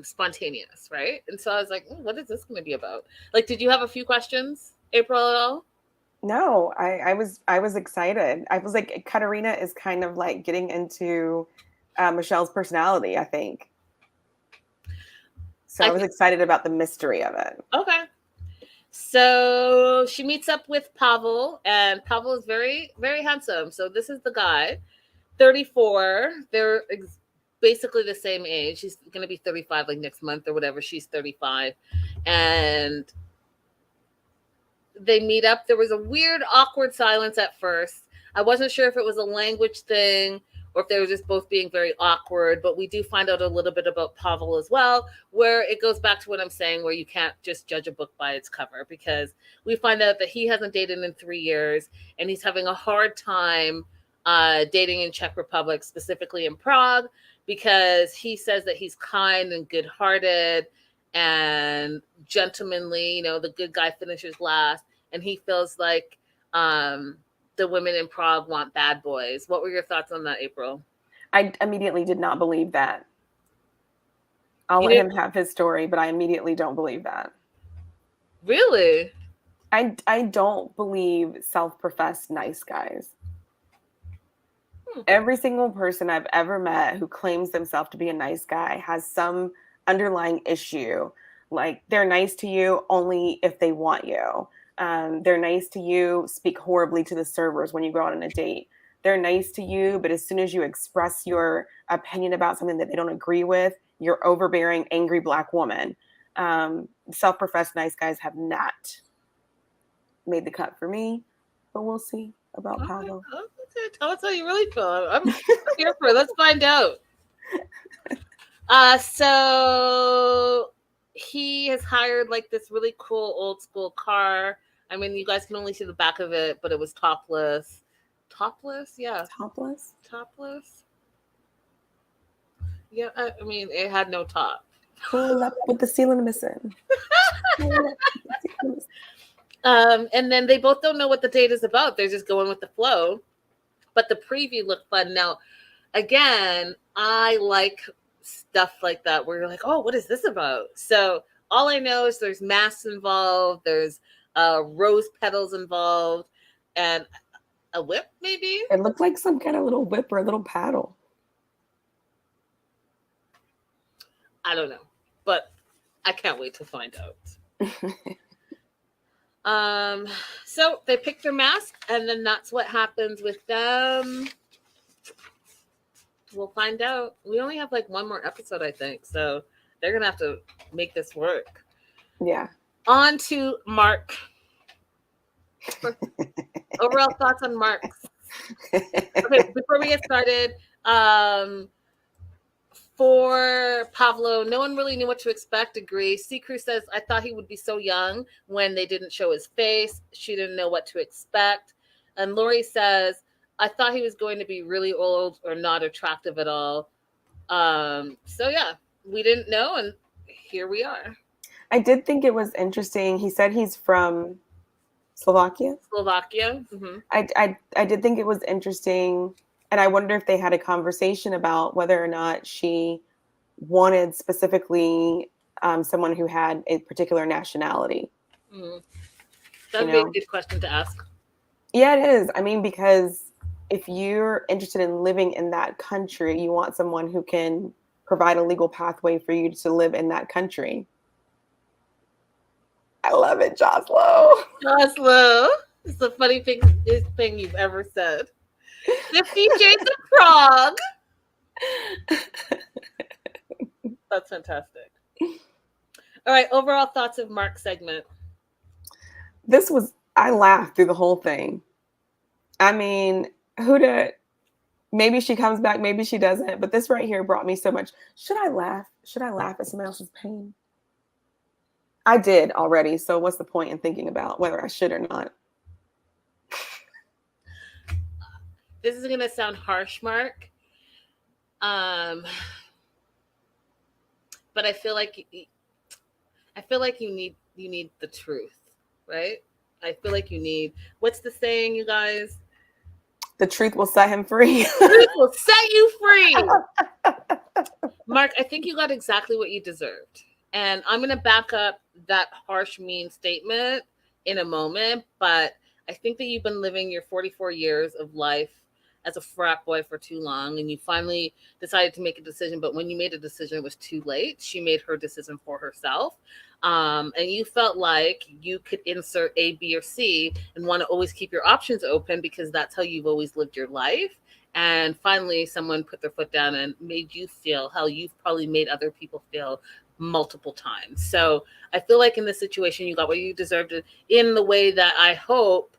spontaneous, right? And so I was like, what is this going to be about? Like, did you have a few questions, April, at all? No, I was excited. I was like, Katerina is kind of like getting into Michelle's personality, I think. So I was excited about the mystery of it. Okay. So she meets up with Pavel, and Pavel is very, very handsome. So this is the guy, 34. They're basically the same age. He's going to be 35 like next month or whatever. She's 35. And they meet up. There was a weird, awkward silence at first. I wasn't sure if it was a language thing or if they were just both being very awkward, but we do find out a little bit about Pavel as well, where it goes back to what I'm saying, where you can't just judge a book by its cover, because we find out that he hasn't dated in 3 years and he's having a hard time dating in Czech Republic, specifically in Prague, because he says that he's kind and good-hearted and gentlemanly, you know, the good guy finishes last, and he feels like the women in Prague want bad boys. What were your thoughts on that, April? I immediately did not believe that. I'll let him have his story, but I immediately don't believe that. Really? I don't believe self-professed nice guys. Every single person I've ever met who claims themselves to be a nice guy has some underlying issue. Like, they're nice to you only if they want you. They're nice to you, speak horribly to the servers when you go out on a date. They're nice to you, but as soon as you express your opinion about something that they don't agree with, you're overbearing, angry Black woman. Self-professed nice guys have not made the cut for me, but we'll see about Pavel. Okay, tell us how you really feel. I'm here for it. Let's find out. So he has hired like this really cool old school car. I mean, you guys can only see the back of it, but it was topless. Topless? Yeah. Topless? Topless. Yeah, I mean, it had no top. Pull up with the ceiling missing. And then they both don't know what the date is about. They're just going with the flow. But the preview looked fun. Now, again, I like stuff like that where you're like, oh, what is this about? So all I know is there's masks involved, there's rose petals involved, and a whip, maybe? It looked like some kind of little whip or a little paddle. I don't know, but I can't wait to find out. So they pick their mask, and then that's what happens with them. We'll find out. We only have like one more episode, I think, so they're gonna have to make this work. Yeah. On to Mark. Overall thoughts on Mark. Okay, before we get started, for Pavlo, no one really knew what to expect. Agree. C-Crew says, I thought he would be so young when they didn't show his face. She didn't know what to expect. And Lori says, I thought he was going to be really old or not attractive at all. So yeah, we didn't know, and here we are. I did think it was interesting. He said he's from Slovakia. Slovakia. Mm-hmm. I did think it was interesting. And I wonder if they had a conversation about whether or not she wanted specifically someone who had a particular nationality. Mm. That would be a good question to ask. Yeah, it is. I mean, because if you're interested in living in that country, you want someone who can provide a legal pathway for you to live in that country. I love it, Joslo. Joslo. It's the funny thing you've ever said. 50 Shades of Prague. That's fantastic. All right, overall thoughts of Mark's segment. I laughed through the whole thing. I mean, maybe she comes back, maybe she doesn't, but this right here brought me so much. Should I laugh? Should I laugh at someone else's pain? I did already, so what's the point in thinking about whether I should or not? This is gonna sound harsh, Mark. But I feel like you need the truth, right? I feel like you need, what's the saying, you guys? The truth will set him free. The truth will set you free. Mark, I think you got exactly what you deserved. And I'm gonna back up that harsh, mean statement in a moment, but I think that you've been living your 44 years of life as a frat boy for too long, and you finally decided to make a decision, but when you made a decision, it was too late. She made her decision for herself. And you felt like you could insert A, B, or C and want to always keep your options open because that's how you've always lived your life. And finally, someone put their foot down and made you feel how you've probably made other people feel multiple times. So I feel like in this situation, you got what you deserved, in the way that I hope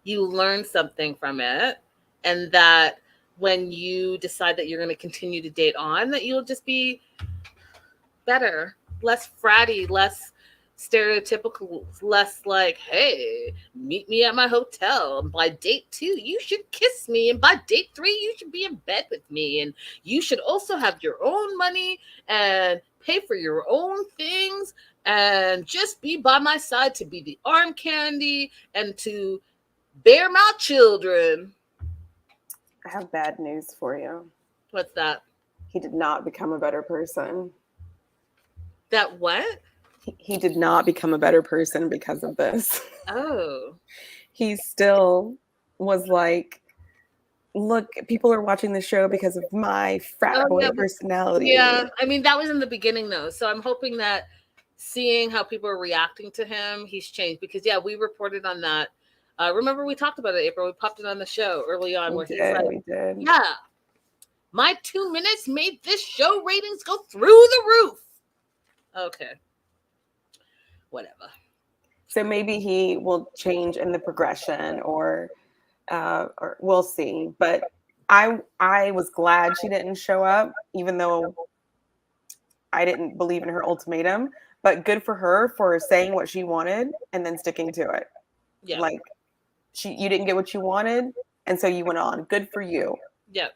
you learn something from it, and that when you decide that you're going to continue to date on, that you'll just be better, less fratty, less stereotypical, less like, hey, meet me at my hotel, and by date 2 you should kiss me, and by date 3 you should be in bed with me, and you should also have your own money and pay for your own things, and just be by my side to be the arm candy and to bear my children. I have bad news for you. What's that? He did not become a better person. That what? He did not become a better person because of this. Oh. He still was like, look, people are watching the show because of my frat boy personality. Yeah, I mean, that was in the beginning, though. So I'm hoping that seeing how people are reacting to him, he's changed. Because, yeah, we reported on that. Remember, we talked about it, April. We popped it on the show early on. We did. Yeah, my 2 minutes made this show ratings go through the roof. Okay. Whatever. So maybe he will change in the progression, or we'll see. But I was glad she didn't show up, even though I didn't believe in her ultimatum. But good for her for saying what she wanted and then sticking to it. Yeah. Like, you didn't get what you wanted, and so you went on. Good for you. Yeah.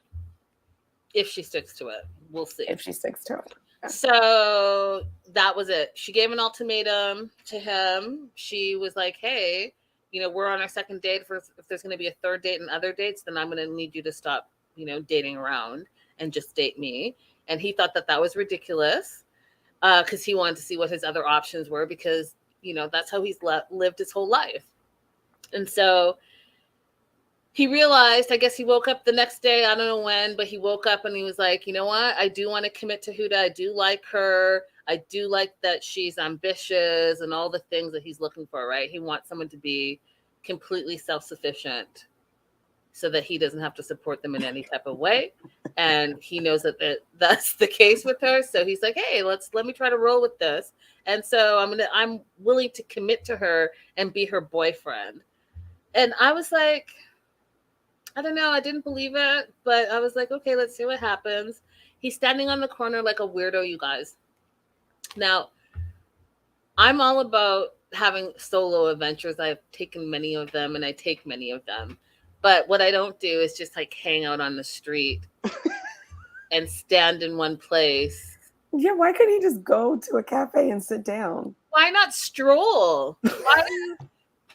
If she sticks to it, we'll see. If she sticks to it. Yeah. So that was it. She gave an ultimatum to him. She was like, hey, we're on our second date. If there's going to be a third date and other dates, then I'm going to need you to stop, dating around and just date me. And he thought that was ridiculous, because he wanted to see what his other options were, because, that's how he's lived his whole life. And so he realized, I guess he woke up the next day, I don't know when, but he woke up and he was like, you know what? I do want to commit to Huda. I do like her. I do like that she's ambitious and all the things that he's looking for, right? He wants someone to be completely self-sufficient so that he doesn't have to support them in any type of way. And he knows that that's the case with her. So he's like, hey, let me try to roll with this. And so I'm willing to commit to her and be her boyfriend. And I was like, I don't know. I didn't believe it, but I was like, okay, let's see what happens. He's standing on the corner like a weirdo, you guys. Now, I'm all about having solo adventures. I've taken many of them, and I take many of them. But what I don't do is just like hang out on the street and stand in one place. Yeah, why couldn't he just go to a cafe and sit down? Why not stroll? Why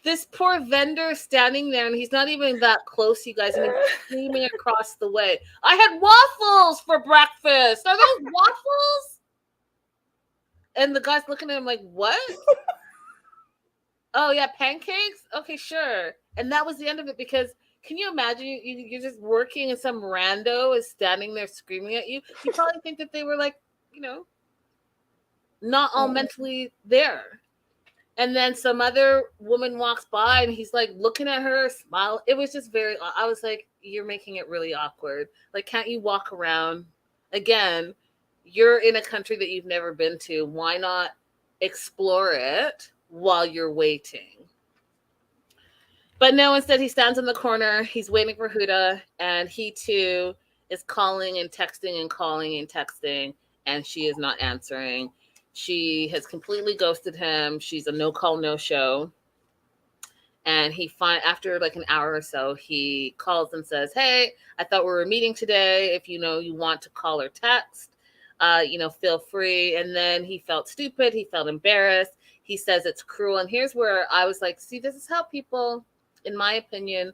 this poor vendor standing there, and he's not even that close, you guys, and he's screaming across the way. I had waffles for breakfast. Are those waffles? And the guy's looking at him like, what? Oh, yeah, pancakes? Okay, sure. And that was the end of it, because can you imagine you're just working and some rando is standing there screaming at you? You probably think that they were like, not all mentally there. And then some other woman walks by and he's like looking at her, smile. It was just I was like, you're making it really awkward. Like, can't you walk around? Again, you're in a country that you've never been to. Why not explore it while you're waiting? But no, instead he stands in the corner. He's waiting for Huda, and he too is calling and texting and calling and texting, and she is not answering. She has completely ghosted him. She's a no-call, no-show. And after like an hour or so, he calls and says, hey, I thought we were meeting today. If you want to call or text, feel free. And then he felt stupid. He felt embarrassed. He says it's cruel. And here's where I was like, see, this is how people, in my opinion,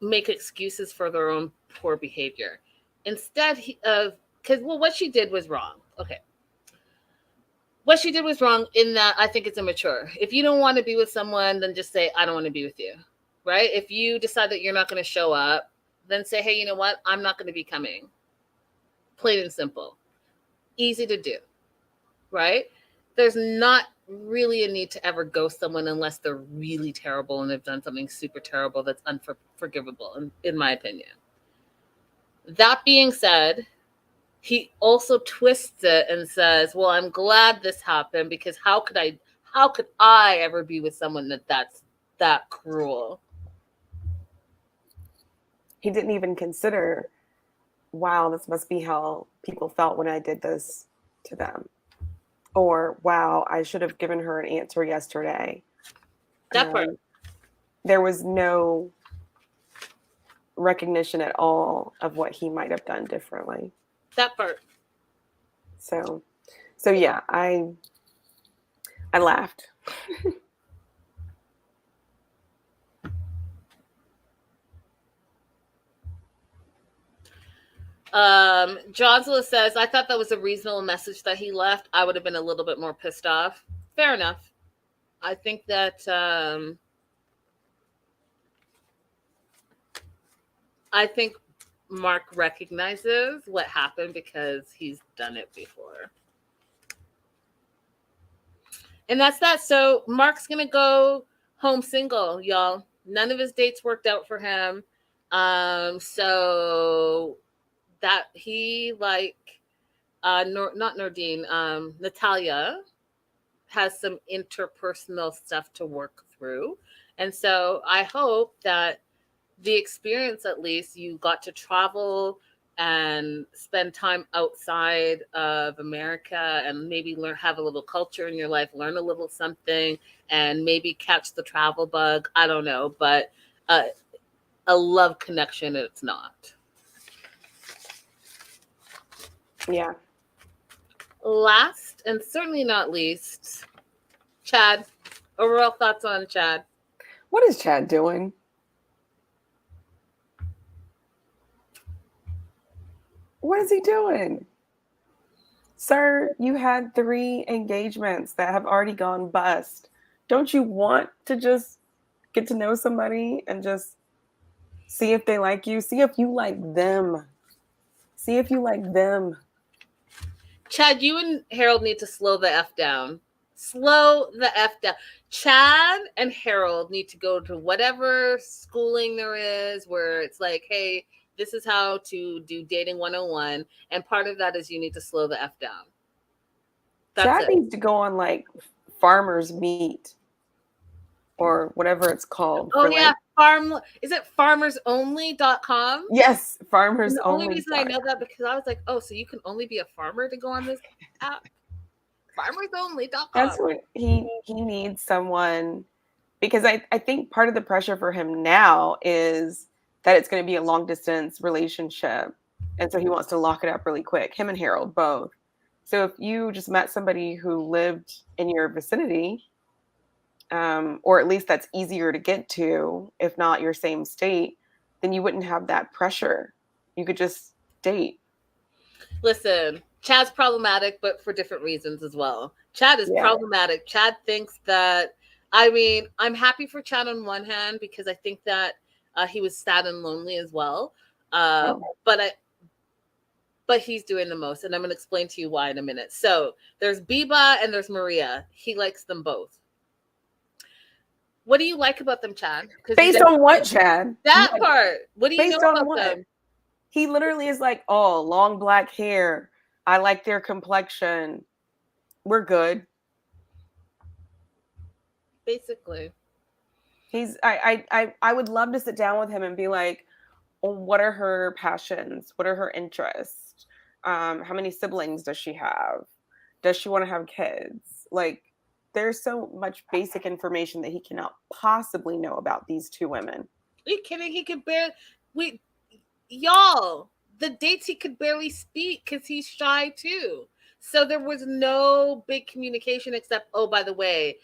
make excuses for their own poor behavior. Instead what she did was wrong. Okay. What she did was wrong in that I think it's immature. If you don't want to be with someone, then just say, I don't want to be with you, right? If you decide that you're not going to show up, then say, hey, you know what? I'm not going to be coming. Plain and simple. Easy to do, right? There's not really a need to ever ghost someone unless they're really terrible and they've done something super terrible that's unforgivable, in my opinion. That being said, he also twists it and says, well, I'm glad this happened because how could I ever be with someone that's that cruel? He didn't even consider, wow, this must be how people felt when I did this to them. Or, wow, I should have given her an answer yesterday. That part. There was no recognition at all of what he might have done differently. That part. So yeah, I laughed. Johnsula says, I thought that was a reasonable message that he left. I would have been a little bit more pissed off. Fair enough. I think that I think Mark recognizes what happened because he's done it before. And that's that. So Mark's going to go home single, y'all. None of his dates worked out for him. So that he not Nordine, Natalia has some interpersonal stuff to work through. And so I hope that the experience, at least, you got to travel and spend time outside of America and maybe have a little culture in your life, learn a little something, and maybe catch the travel bug. I don't know, but a love connection, it's not. Yeah. Last and certainly not least, Chad. Overall thoughts on Chad? What is Chad doing? What is he doing? Sir, you had 3 engagements that have already gone bust. Don't you want to just get to know somebody and just see if they like you? See if you like them. See if you like them. Chad, you and Harold need to slow the F down. Slow the F down. Chad and Harold need to go to whatever schooling there is where it's like, hey, this is how to do dating 101. And part of that is you need to slow the F down. Chad needs to go on like Farmer's Meat or whatever it's called. Oh, yeah. Is it farmersonly.com? Yes, farmersonly. The only reason I know that because I was like, oh, so you can only be a farmer to go on this app? Farmersonly.com. That's what he needs someone, because I think part of the pressure for him now is that it's going to be a long distance relationship. And so he wants to lock it up really quick, him and Harold both. So if you just met somebody who lived in your vicinity, or at least that's easier to get to, if not your same state, then you wouldn't have that pressure. You could just date. Listen, Chad's problematic, but for different reasons as well. Chad is problematic. Chad thinks that, I'm happy for Chad on one hand because I think that he was sad and lonely as well. But he's doing the most, and I'm going to explain to you why in a minute. So there's Biba and there's Maria. He likes them both. What do you like about them, Chad? Based on what, Chad? That part. What do you know about them? He literally is like, oh, long black hair. I like their complexion. We're good. Basically. I would love to sit down with him and be like, oh, what are her passions? What are her interests? How many siblings does she have? Does she want to have kids? Like, there's so much basic information that he cannot possibly know about these 2 women. Are you kidding? He could barely... Y'all, the dates he could barely speak because he's shy too. So there was no big communication except, oh, by the way,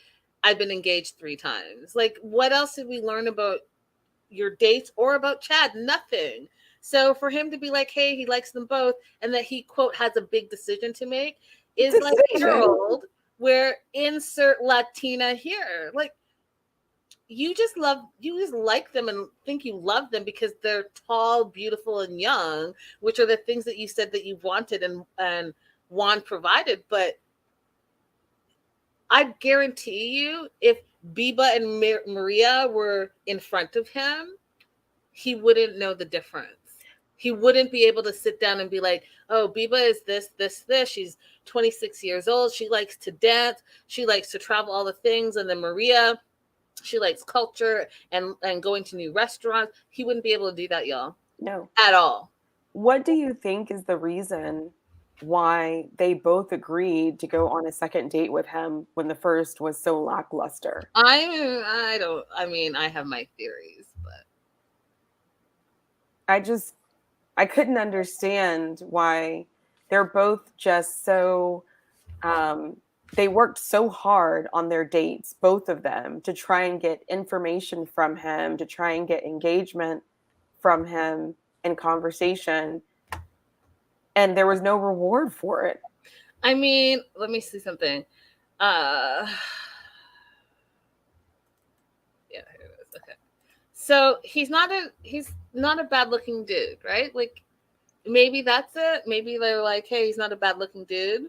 I've been engaged 3 times. Like, what else did we learn about your dates or about Chad? Nothing. So for him to be like, hey, he likes them both, and that he, quote, has a big decision to make is like Harold, where insert Latina here. Like, you just like them and think you love them because they're tall, beautiful, and young, which are the things that you said that you wanted and Juan provided. But I guarantee you, if Biba and Maria were in front of him, he wouldn't know the difference. He wouldn't be able to sit down and be like, oh, Biba is this. She's 26 years old. She likes to dance. She likes to travel, all the things. And then Maria, she likes culture and going to new restaurants. He wouldn't be able to do that, y'all. No. At all. What do you think is the reason why they both agreed to go on a second date with him when the first was so lackluster? I have my theories, but I couldn't understand why they're both just so they worked so hard on their dates, both of them, to try and get information from him, to try and get engagement from him in conversation, and there was no reward for it. I mean, let me see something. Yeah, here it is. Okay. So he's not a bad looking dude, right? Like maybe that's it. Maybe they're like, hey, he's not a bad looking dude.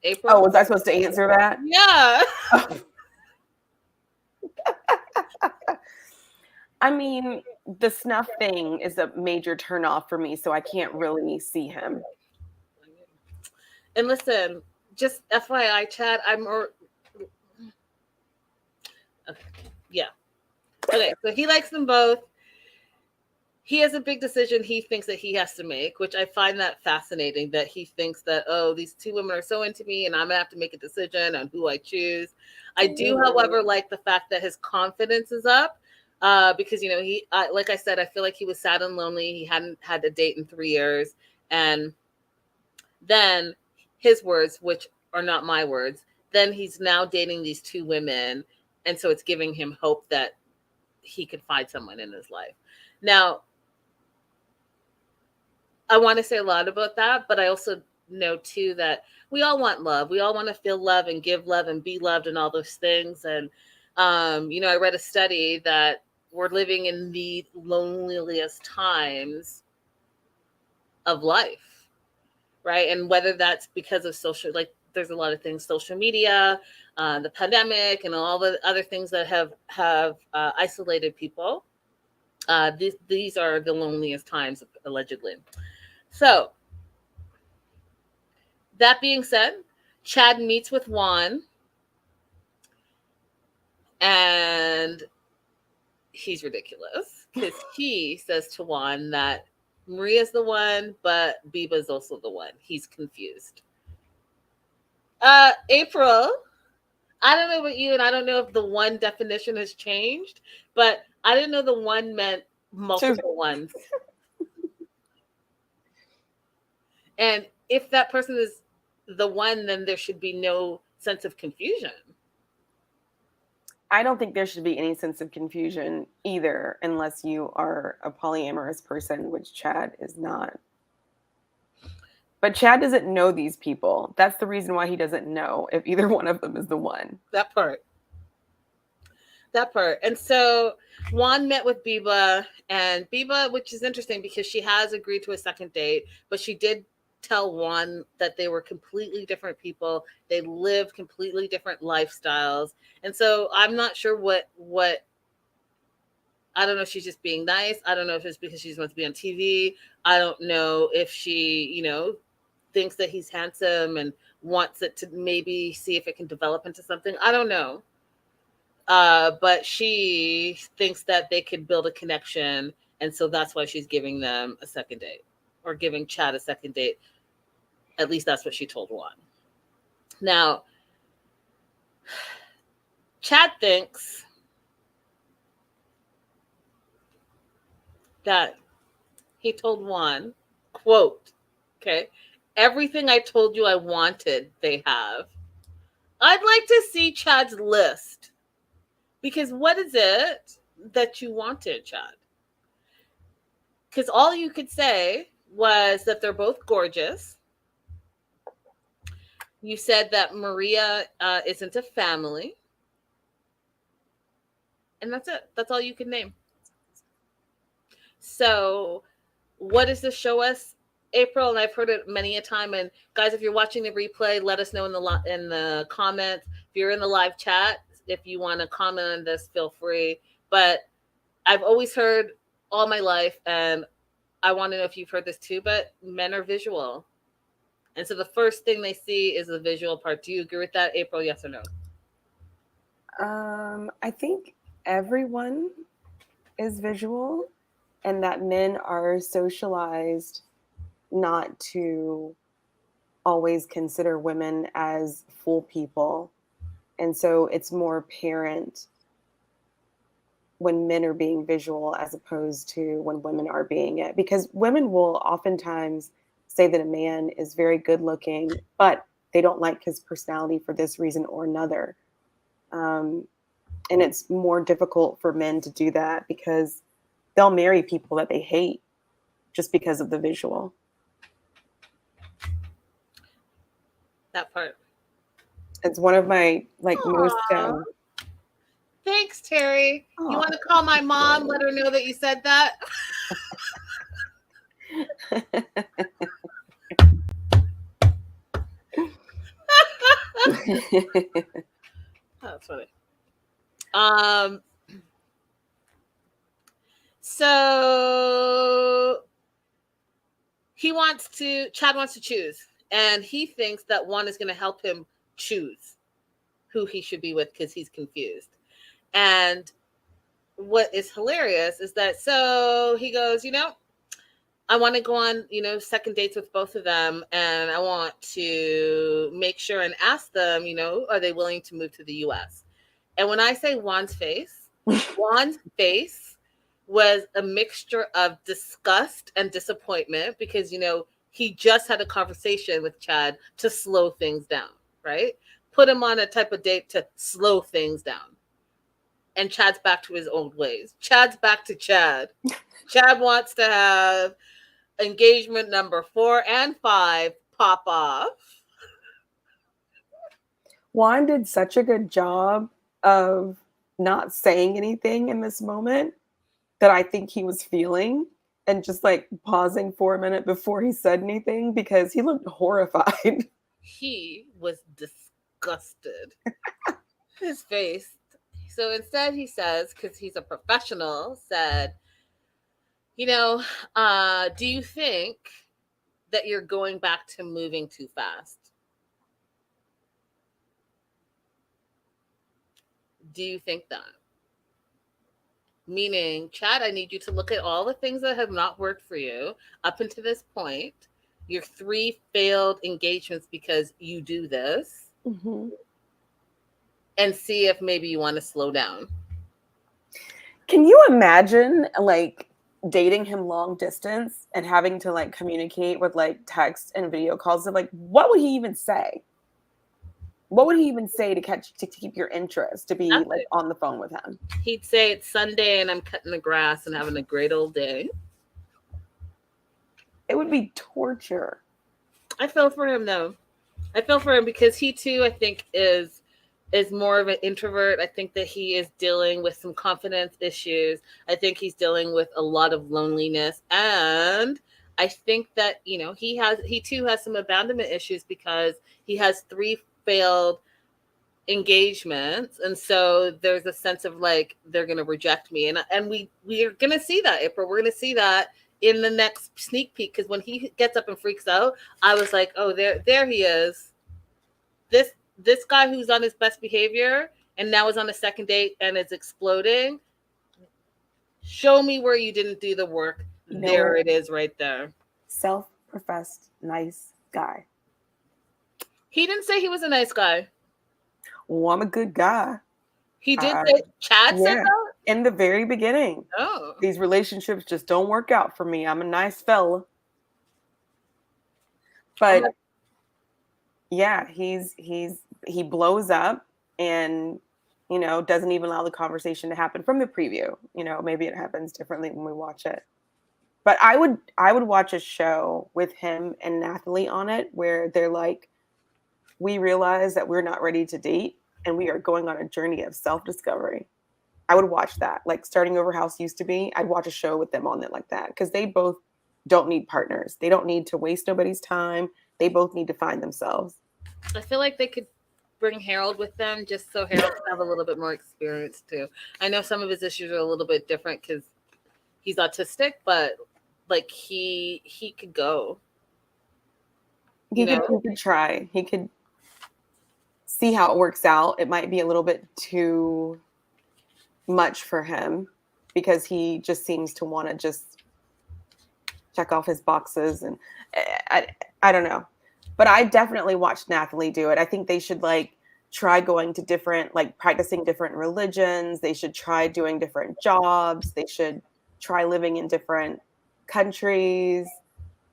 April. Oh, was I supposed to answer that? Yeah. I mean, the snuff thing is a major turnoff for me, so I can't really see him. And listen, just FYI, Chad, okay. Yeah. Okay, so he likes them both. He has a big decision he thinks that he has to make, which I find that fascinating, that he thinks that, oh, these two women are so into me and I'm going to have to make a decision on who I choose. I do, however, like the fact that his confidence is up because, you know, like I said, I feel like he was sad and lonely. He hadn't had a date in 3 years. And then his words, which are not my words, then he's now dating these two women. And so it's giving him hope that he could find someone in his life. Now, I want to say a lot about that, but I also know too that we all want love. We all want to feel love and give love and be loved and all those things. And, you know, I read a study that we're living in the loneliest times of life, right? And whether that's because of like there's a lot of things, social media, the pandemic, and all the other things that have isolated people. These are the loneliest times, allegedly. So, that being said, Chad meets with Juan, and he's ridiculous because he says to Juan that Maria's the one, but Biba's also the one. He's confused. April, I don't know about you, and I don't know if the one definition has changed, but I didn't know the one meant multiple ones. And if that person is the one, then there should be no sense of confusion. I don't think there should be any sense of confusion either, unless you are a polyamorous person, which Chad is not. But Chad doesn't know these people. That's the reason why he doesn't know if either one of them is the one. That part. And so Juan met with Biba, and Biba, which is interesting because she has agreed to a second date, but she did tell Juan that they were completely different people. They lived completely different lifestyles. And so I'm not sure what I don't know if she's just being nice. I don't know if it's because she wants to be on TV. I don't know if she, you know, thinks that he's handsome and wants it to maybe see if it can develop into something. I don't know. But she thinks that they could build a connection. And so that's why she's giving them a second date, or giving Chad a second date. At least that's what she told Juan. Now, Chad thinks that he told Juan, quote, okay, everything I told you I wanted, they have. I'd like to see Chad's list. Because what is it that you wanted, Chad? Because all you could say was that they're both gorgeous. You said that Maria is into family. And that's it. That's all you can name. So what does this show us, April? And I've heard it many a time. And guys, if you're watching the replay, let us know in the comments. If you're in the live chat, if you want to comment on this, feel free. But I've always heard all my life, and I want to know if you've heard this too, but men are visual. And so the first thing they see is the visual part. Do you agree with that, April? Yes or no? I think everyone is visual, and that men are socialized not to always consider women as full people. And so it's more apparent when men are being visual as opposed to when women are being it. Because women will oftentimes say that a man is very good looking, but they don't like his personality for this reason or another. And it's more difficult for men to do that because they'll marry people that they hate just because of the visual. That part. It's one of my most. Thanks, Terry. You want to call my mom? Let her know that you said that. That's funny. So Chad wants to choose, and he thinks that Juan is going to help him choose who he should be with because he's confused. And what is hilarious is that, so he goes, I want to go on, second dates with both of them. And I want to make sure and ask them, are they willing to move to the US? And when I say Juan's face was a mixture of disgust and disappointment because, he just had a conversation with Chad to slow things down, right? Put him on a type of date to slow things down. And Chad's back to his old ways. Chad's back to Chad. Chad wants to have engagement number 4 and 5 pop off. Juan did such a good job of not saying anything in this moment that I think he was feeling and just pausing for a minute before he said anything because he looked horrified. He was disgusted. His face. So instead he says, because he's a professional, said, do you think that you're going back to moving too fast? Do you think that? Meaning, Chad, I need you to look at all the things that have not worked for you up until this point, your 3 failed engagements because you do this, and see if maybe you want to slow down. Can you imagine dating him long distance and having to communicate with text and video calls of what would he even say? What would he even say to keep your interest, to be on the phone with him? He'd say it's Sunday and I'm cutting the grass and having a great old day. It would be torture. I feel for him though. I feel for him because he too, I think, is more of an introvert. I think that he is dealing with some confidence issues. I think he's dealing with a lot of loneliness. And I think that, he too has some abandonment issues because he has 3 failed engagements. And so there's a sense of they're going to reject me. And we are going to see that, April. We're going to see that in the next sneak peek. Because when he gets up and freaks out, I was like, oh, there he is. This guy who's on his best behavior and now is on a second date and is exploding. Show me where you didn't do the work. No. There it is right there. Self-professed nice guy. He didn't say he was a nice guy. Well, I'm a good guy. He did say, Chad said that? In the very beginning. Oh. These relationships just don't work out for me. I'm a nice fella. But yeah, he blows up and, doesn't even allow the conversation to happen from the preview. Maybe it happens differently when we watch it. But I would watch a show with him and Nathalie on it where they're we realize that we're not ready to date and we are going on a journey of self-discovery. I would watch that. Starting Over House Used to Be, I'd watch a show with them on it like that because they both don't need partners. They don't need to waste nobody's time. They both need to find themselves. I feel like they could bring Harold with them just so Harold can have a little bit more experience too. I know some of his issues are a little bit different because he's autistic, but like he could go. He could try. He could see how it works out. It might be a little bit too much for him because he just seems to want to just check off his boxes, and I don't know. But I definitely watched Nathalie do it. I think they should like try going to different, like practicing different religions. They should try doing different jobs. They should try living in different countries.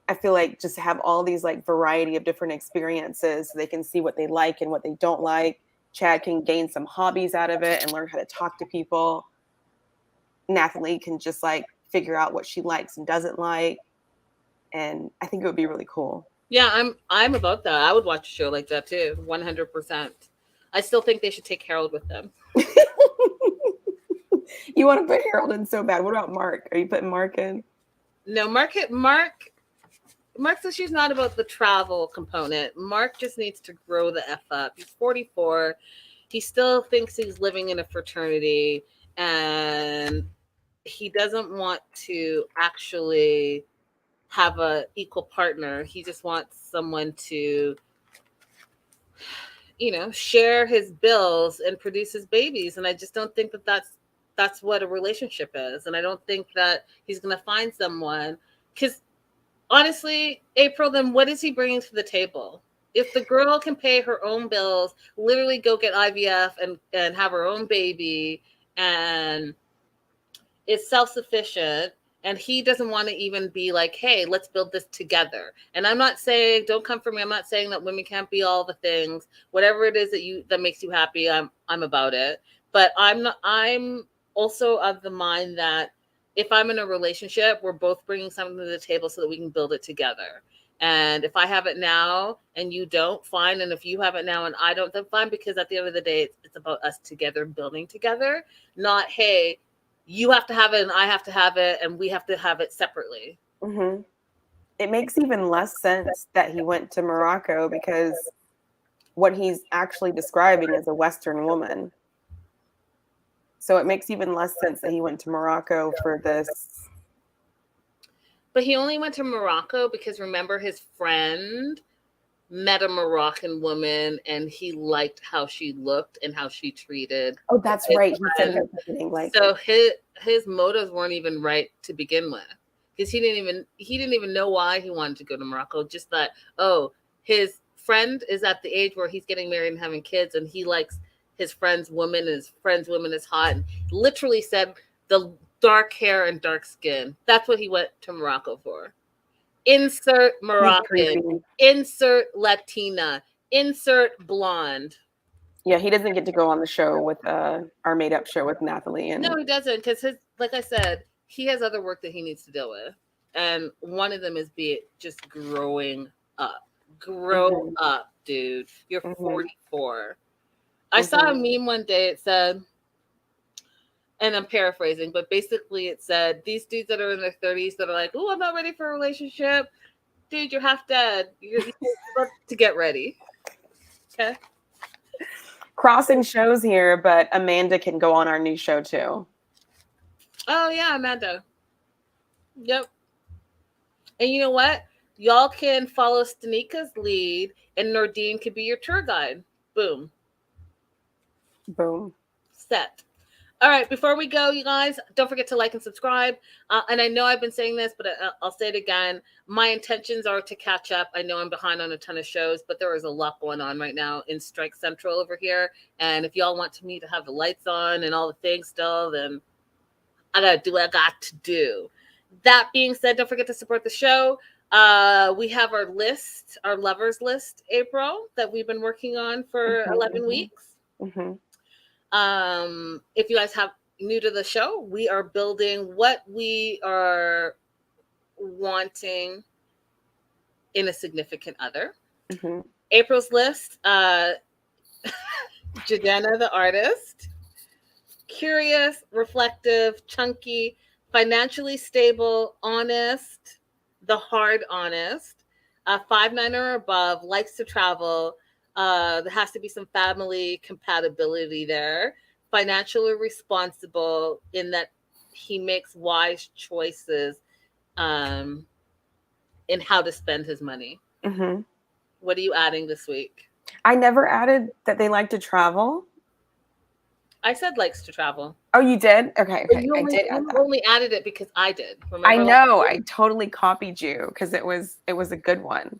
I feel like just have all these like variety of different experiences so they can see what they like and what they don't like. Chad can gain some hobbies out of it and learn how to talk to people. Nathalie can just like figure out what she likes and doesn't like. And I think it would be really cool. Yeah, I'm about that. I would watch a show like that too, 100%. I still think they should take Harold with them. You want to put Harold in so bad. What about Mark? Are you putting Mark in? No, Mark says she's not about the travel component. Mark just needs to grow the F up. He's 44. He still thinks he's living in a fraternity, and he doesn't want to actually have a equal partner. He just wants someone to, share his bills and produce his babies. And I just don't think that that's what a relationship is. And I don't think that he's going to find someone, because honestly, April, then what is he bringing to the table? If the girl can pay her own bills, literally go get IVF and have her own baby, and is self-sufficient, and he doesn't want to even be like, hey, let's build this together. And I'm not saying, don't come for me. I'm not saying that women can't be all the things. Whatever it is that makes you happy, I'm about it. But I'm also of the mind that if I'm in a relationship, we're both bringing something to the table so that we can build it together. And if I have it now and you don't, fine. And if you have it now and I don't, then fine. Because at the end of the day, it's about us together, building together, not, hey, you have to have it and I have to have it and we have to have it separately. Mm-hmm. It makes even less sense that he went to Morocco because what he's actually describing is a Western woman. So it makes even less sense that he went to Morocco for this. But he only went to Morocco because, remember, his friend met a Moroccan woman and he liked how she looked and how she treated. Oh, that's right. He said in the beginning, like, so his motives weren't even right to begin with, because he didn't even know why he wanted to go to Morocco. Just that, his friend is at the age where he's getting married and having kids, and he likes his friend's woman, and his friend's woman is hot, and literally said the dark hair and dark skin. That's what he went to Morocco for. Insert Moroccan, insert Latina, insert blonde. Yeah, he doesn't get to go on the show with our made-up show with Nathalie. And no, he doesn't, because like I said, he has other work that he needs to deal with, and one of them is just growing up. Grow up, dude. You're 44. I saw a meme one day. It said, and I'm paraphrasing, but basically it said, these dudes that are in their 30s that are like, oh, I'm not ready for a relationship. Dude, you're half dead. You're about to get ready. Okay. Crossing shows here, but Amanda can go on our new show too. Oh, yeah, Amanda. Yep. And you know what? Y'all can follow Stanika's lead, and Nordine could be your tour guide. Boom. Boom. Set. All right, before we go, you guys, don't forget to like and subscribe. And I know I've been saying this, but I'll say it again. My intentions are to catch up. I know I'm behind on a ton of shows, but there is a lot going on right now in Strike Central over here. And if y'all want me to have the lights on and all the things still, then I got to do what I got to do. That being said, don't forget to support the show. We have our list, our lovers list, April, that we've been working on for 11 weeks. If you guys have new to the show, we are building what we are wanting in a significant other. April's list, Jadena the artist, curious, reflective, chunky, financially stable, honest, the hard honest, 5'9" or above, likes to travel, There has to be some family compatibility there. Financially responsible in that he makes wise choices um, in how to spend his money. Mm-hmm. What are you adding this week? I never added that they like to travel. I said likes to travel. Oh, you did? Okay, But okay. I did add you that. only added it because I did. I Remember? know. I totally copied you because it was a good one.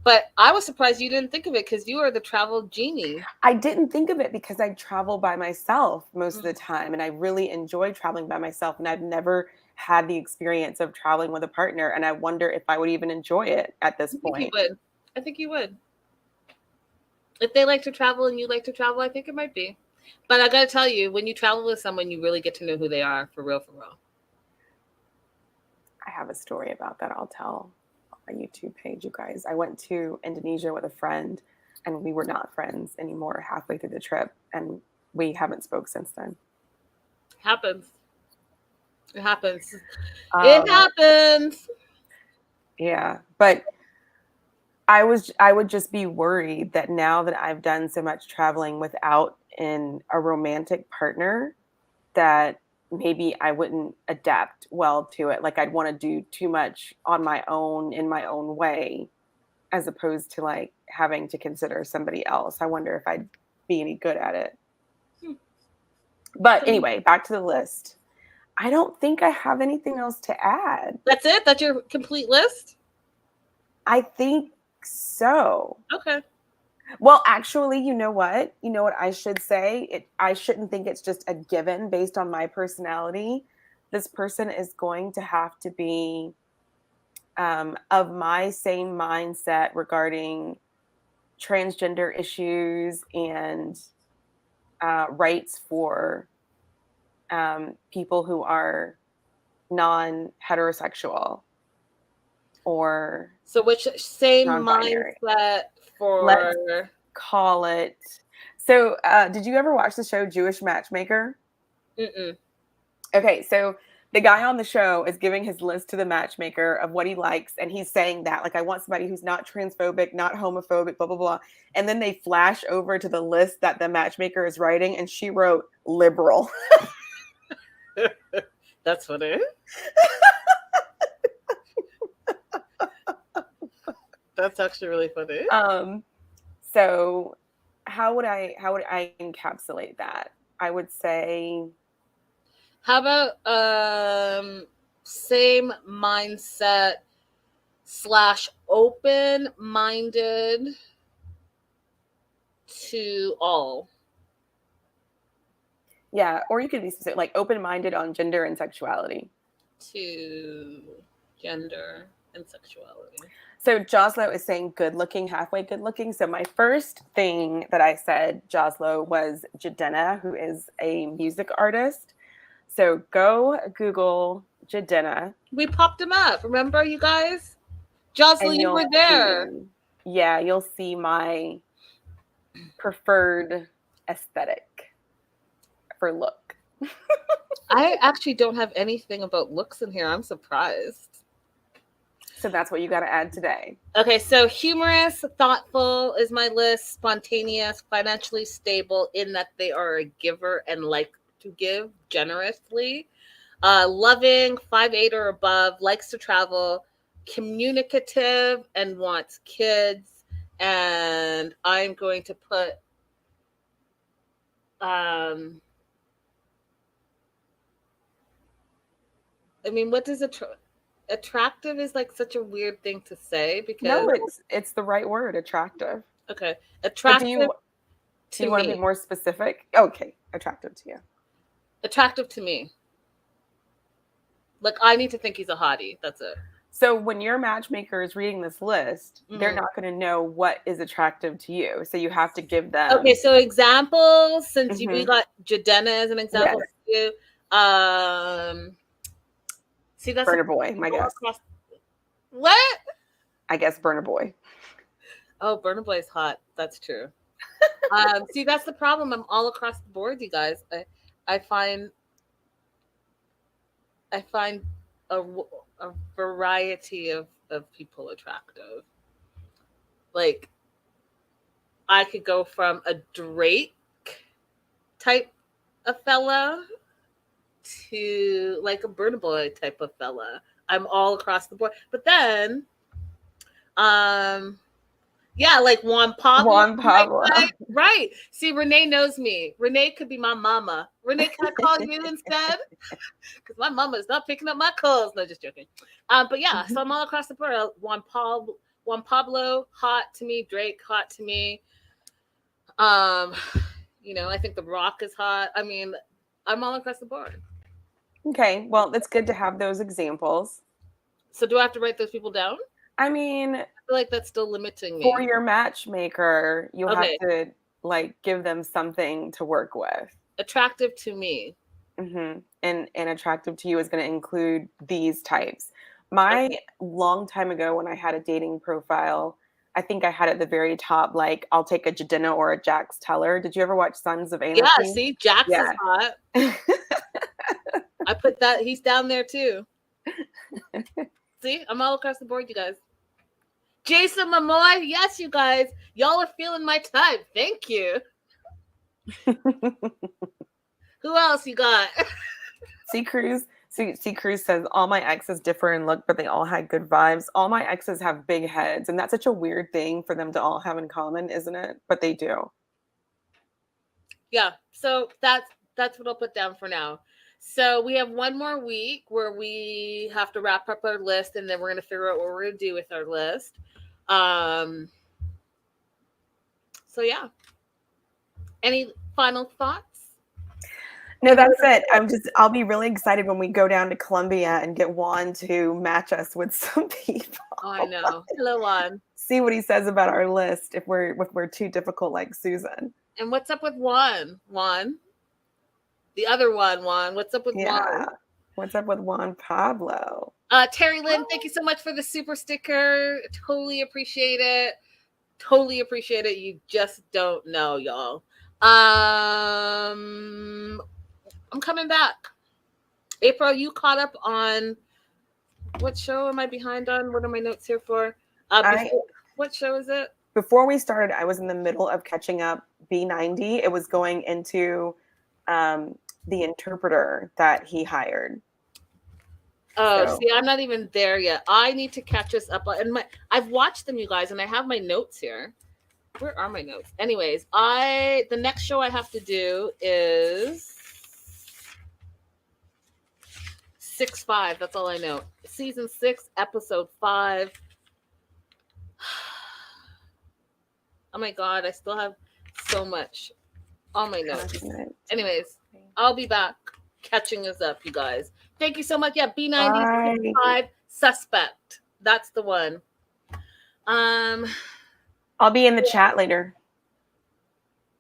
But I was surprised you didn't think of it because you are the travel genie. I didn't think of it because I travel by myself most of the time, and I really enjoy traveling by myself, and I've never had the experience of traveling with a partner, and I wonder if I would even enjoy it at this I think you point. would. I think you would. If they like to travel and you like to travel, I think it might be. But I got to tell you, when you travel with someone, you really get to know who they are for real, for real. I have a story about that I'll tell on my YouTube page, you guys. I went to Indonesia with a friend, and we were not friends anymore halfway through the trip, and we haven't spoke since then. Happens. It happens. It happens. Yeah, but I would just be worried that now that I've done so much traveling without a romantic partner, that maybe I wouldn't adapt well to it. Like I'd want to do too much on my own in my own way, as opposed to like having to consider somebody else. I wonder if I'd be any good at it. But anyway, back to the list. I don't think I have anything else to add. That's it? That's your complete list? I think so. Okay. Well, actually, you know what? You know what I should say? I shouldn't think it's just a given based on my personality. This person is going to have to be of my same mindset regarding transgender issues and rights for people who are non-heterosexual or so which same non-binary. mindset for Let's call it. So did you ever watch the show Jewish Matchmaker? Mm-mm. Okay, so the guy on the show is giving his list to the matchmaker of what he likes, and he's saying that, like, I want somebody who's not transphobic, not homophobic, blah, blah, blah. And then they flash over to the list that the matchmaker is writing, and she wrote liberal. That's funny. That's actually really funny. So how would I encapsulate that? I would say, how about same mindset / open-minded to all. Yeah, or you could be specific, like open-minded on gender and sexuality. To gender and sexuality. So Joslo is saying good looking, halfway good looking. So my first thing that I said, Joslo, was Jadena, who is a music artist. So go Google Jadena. We popped him up. Remember, you guys? Jocelyn, you were there. Yeah, you'll see my preferred aesthetic for look. I actually don't have anything about looks in here. I'm surprised. So that's what you got to add today. Okay, so humorous, thoughtful is my list. Spontaneous, financially stable in that they are a giver and like to give generously. Loving, 5'8" or above, likes to travel, communicative, and wants kids. And I'm going to put I mean, what does attractive is like such a weird thing to say because no, it's the right word, attractive. Okay, attractive. Do you want to be more specific? Okay, attractive to you. Attractive to me. Like I need to think he's a hottie. That's it. So when your matchmaker is reading this list, they're not going to know what is attractive to you. So you have to give them. Okay, so examples, since we got Jadena as an example for you. See, that's Burner Boy, my guess. What? I guess Burner Boy. Oh, Burner Boy is hot. That's true. See, that's the problem. I'm all across the board, you guys. I find a variety of people attractive. Like, I could go from a Drake type of fella to like a Burna Boy type of fella. I'm all across the board. But then, yeah, like Juan Pablo. Juan Pablo. Right. See, Renee knows me. Renee could be my mama. Renee, can I call you instead? Because my mama is not picking up my calls. No, just joking. But yeah, so I'm all across the board. Juan Pablo, hot to me. Drake, hot to me. You know, I think The Rock is hot. I mean, I'm all across the board. Okay, well, it's good to have those examples. So do I have to write those people down? I mean, I feel like that's still limiting me. for your matchmaker, you'll Okay. have to like give them something to work with. Attractive to me. Mm-hmm. And attractive to you is going to include these types. My long time ago, when I had a dating profile, I think I had at the very top, like, I'll take a Jadena or a Jax Teller. Did you ever watch Sons of Anarchy? Yeah, see, Jax is hot. I put that, he's down there too. See, I'm all across the board, you guys. Jason Momoa, yes, you guys. Y'all are feeling my type. Thank you. Who else you got? C. Cruz says, all my exes differ in look, but they all had good vibes. All my exes have big heads, and that's such a weird thing for them to all have in common, isn't it? But they do. Yeah, so that's what I'll put down for now. So we have one more week where we have to wrap up our list, and then we're going to figure out what we're going to do with our list. So yeah. Any final thoughts? No, that's it. I'll be really excited when we go down to Columbia and get Juan to match us with some people. Oh, I know. Hello, Juan. See what he says about our list if we're too difficult like Susan. And what's up with Juan? Juan? The other Juan. What's up with Juan? What's up with Juan Pablo? Terry Lynn, thank you so much for the super sticker. Totally appreciate it. Totally appreciate it. You just don't know, y'all. I'm coming back. April, you caught up on what show am I behind on? What are my notes here for? What show is it? Before we started, I was in the middle of catching up B90. It was going into the interpreter that he hired. Oh, so. See, I'm not even there yet. I need to catch us up. And I've watched them, you guys, and I have my notes here. Where are my notes? Anyways, the next show I have to do is 6-5. That's all I know. Season 6, episode 5. Oh my God, I still have so much on my notes. Anyways, I'll be back catching us up, you guys. Thank you so much. Yeah, B90 5 Suspect. That's the one. I'll be in the chat later.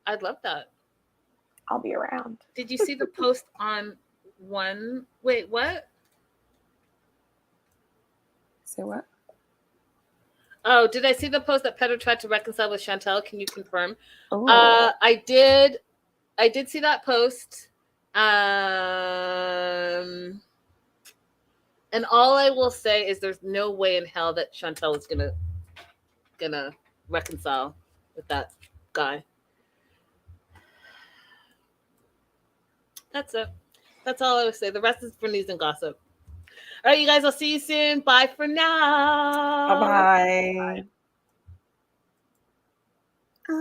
I'd love that. I'll be around. Did you see the post on one? Wait, what? Say what? Oh, did I see the post that Pedro tried to reconcile with Chantel? Can you confirm? I did see that post. And all I will say is there's no way in hell that Chantel is gonna reconcile with that guy. That's it. That's all I would say. The rest is for news and gossip. All right, you guys, I'll see you soon. Bye for now. Bye-bye. Bye.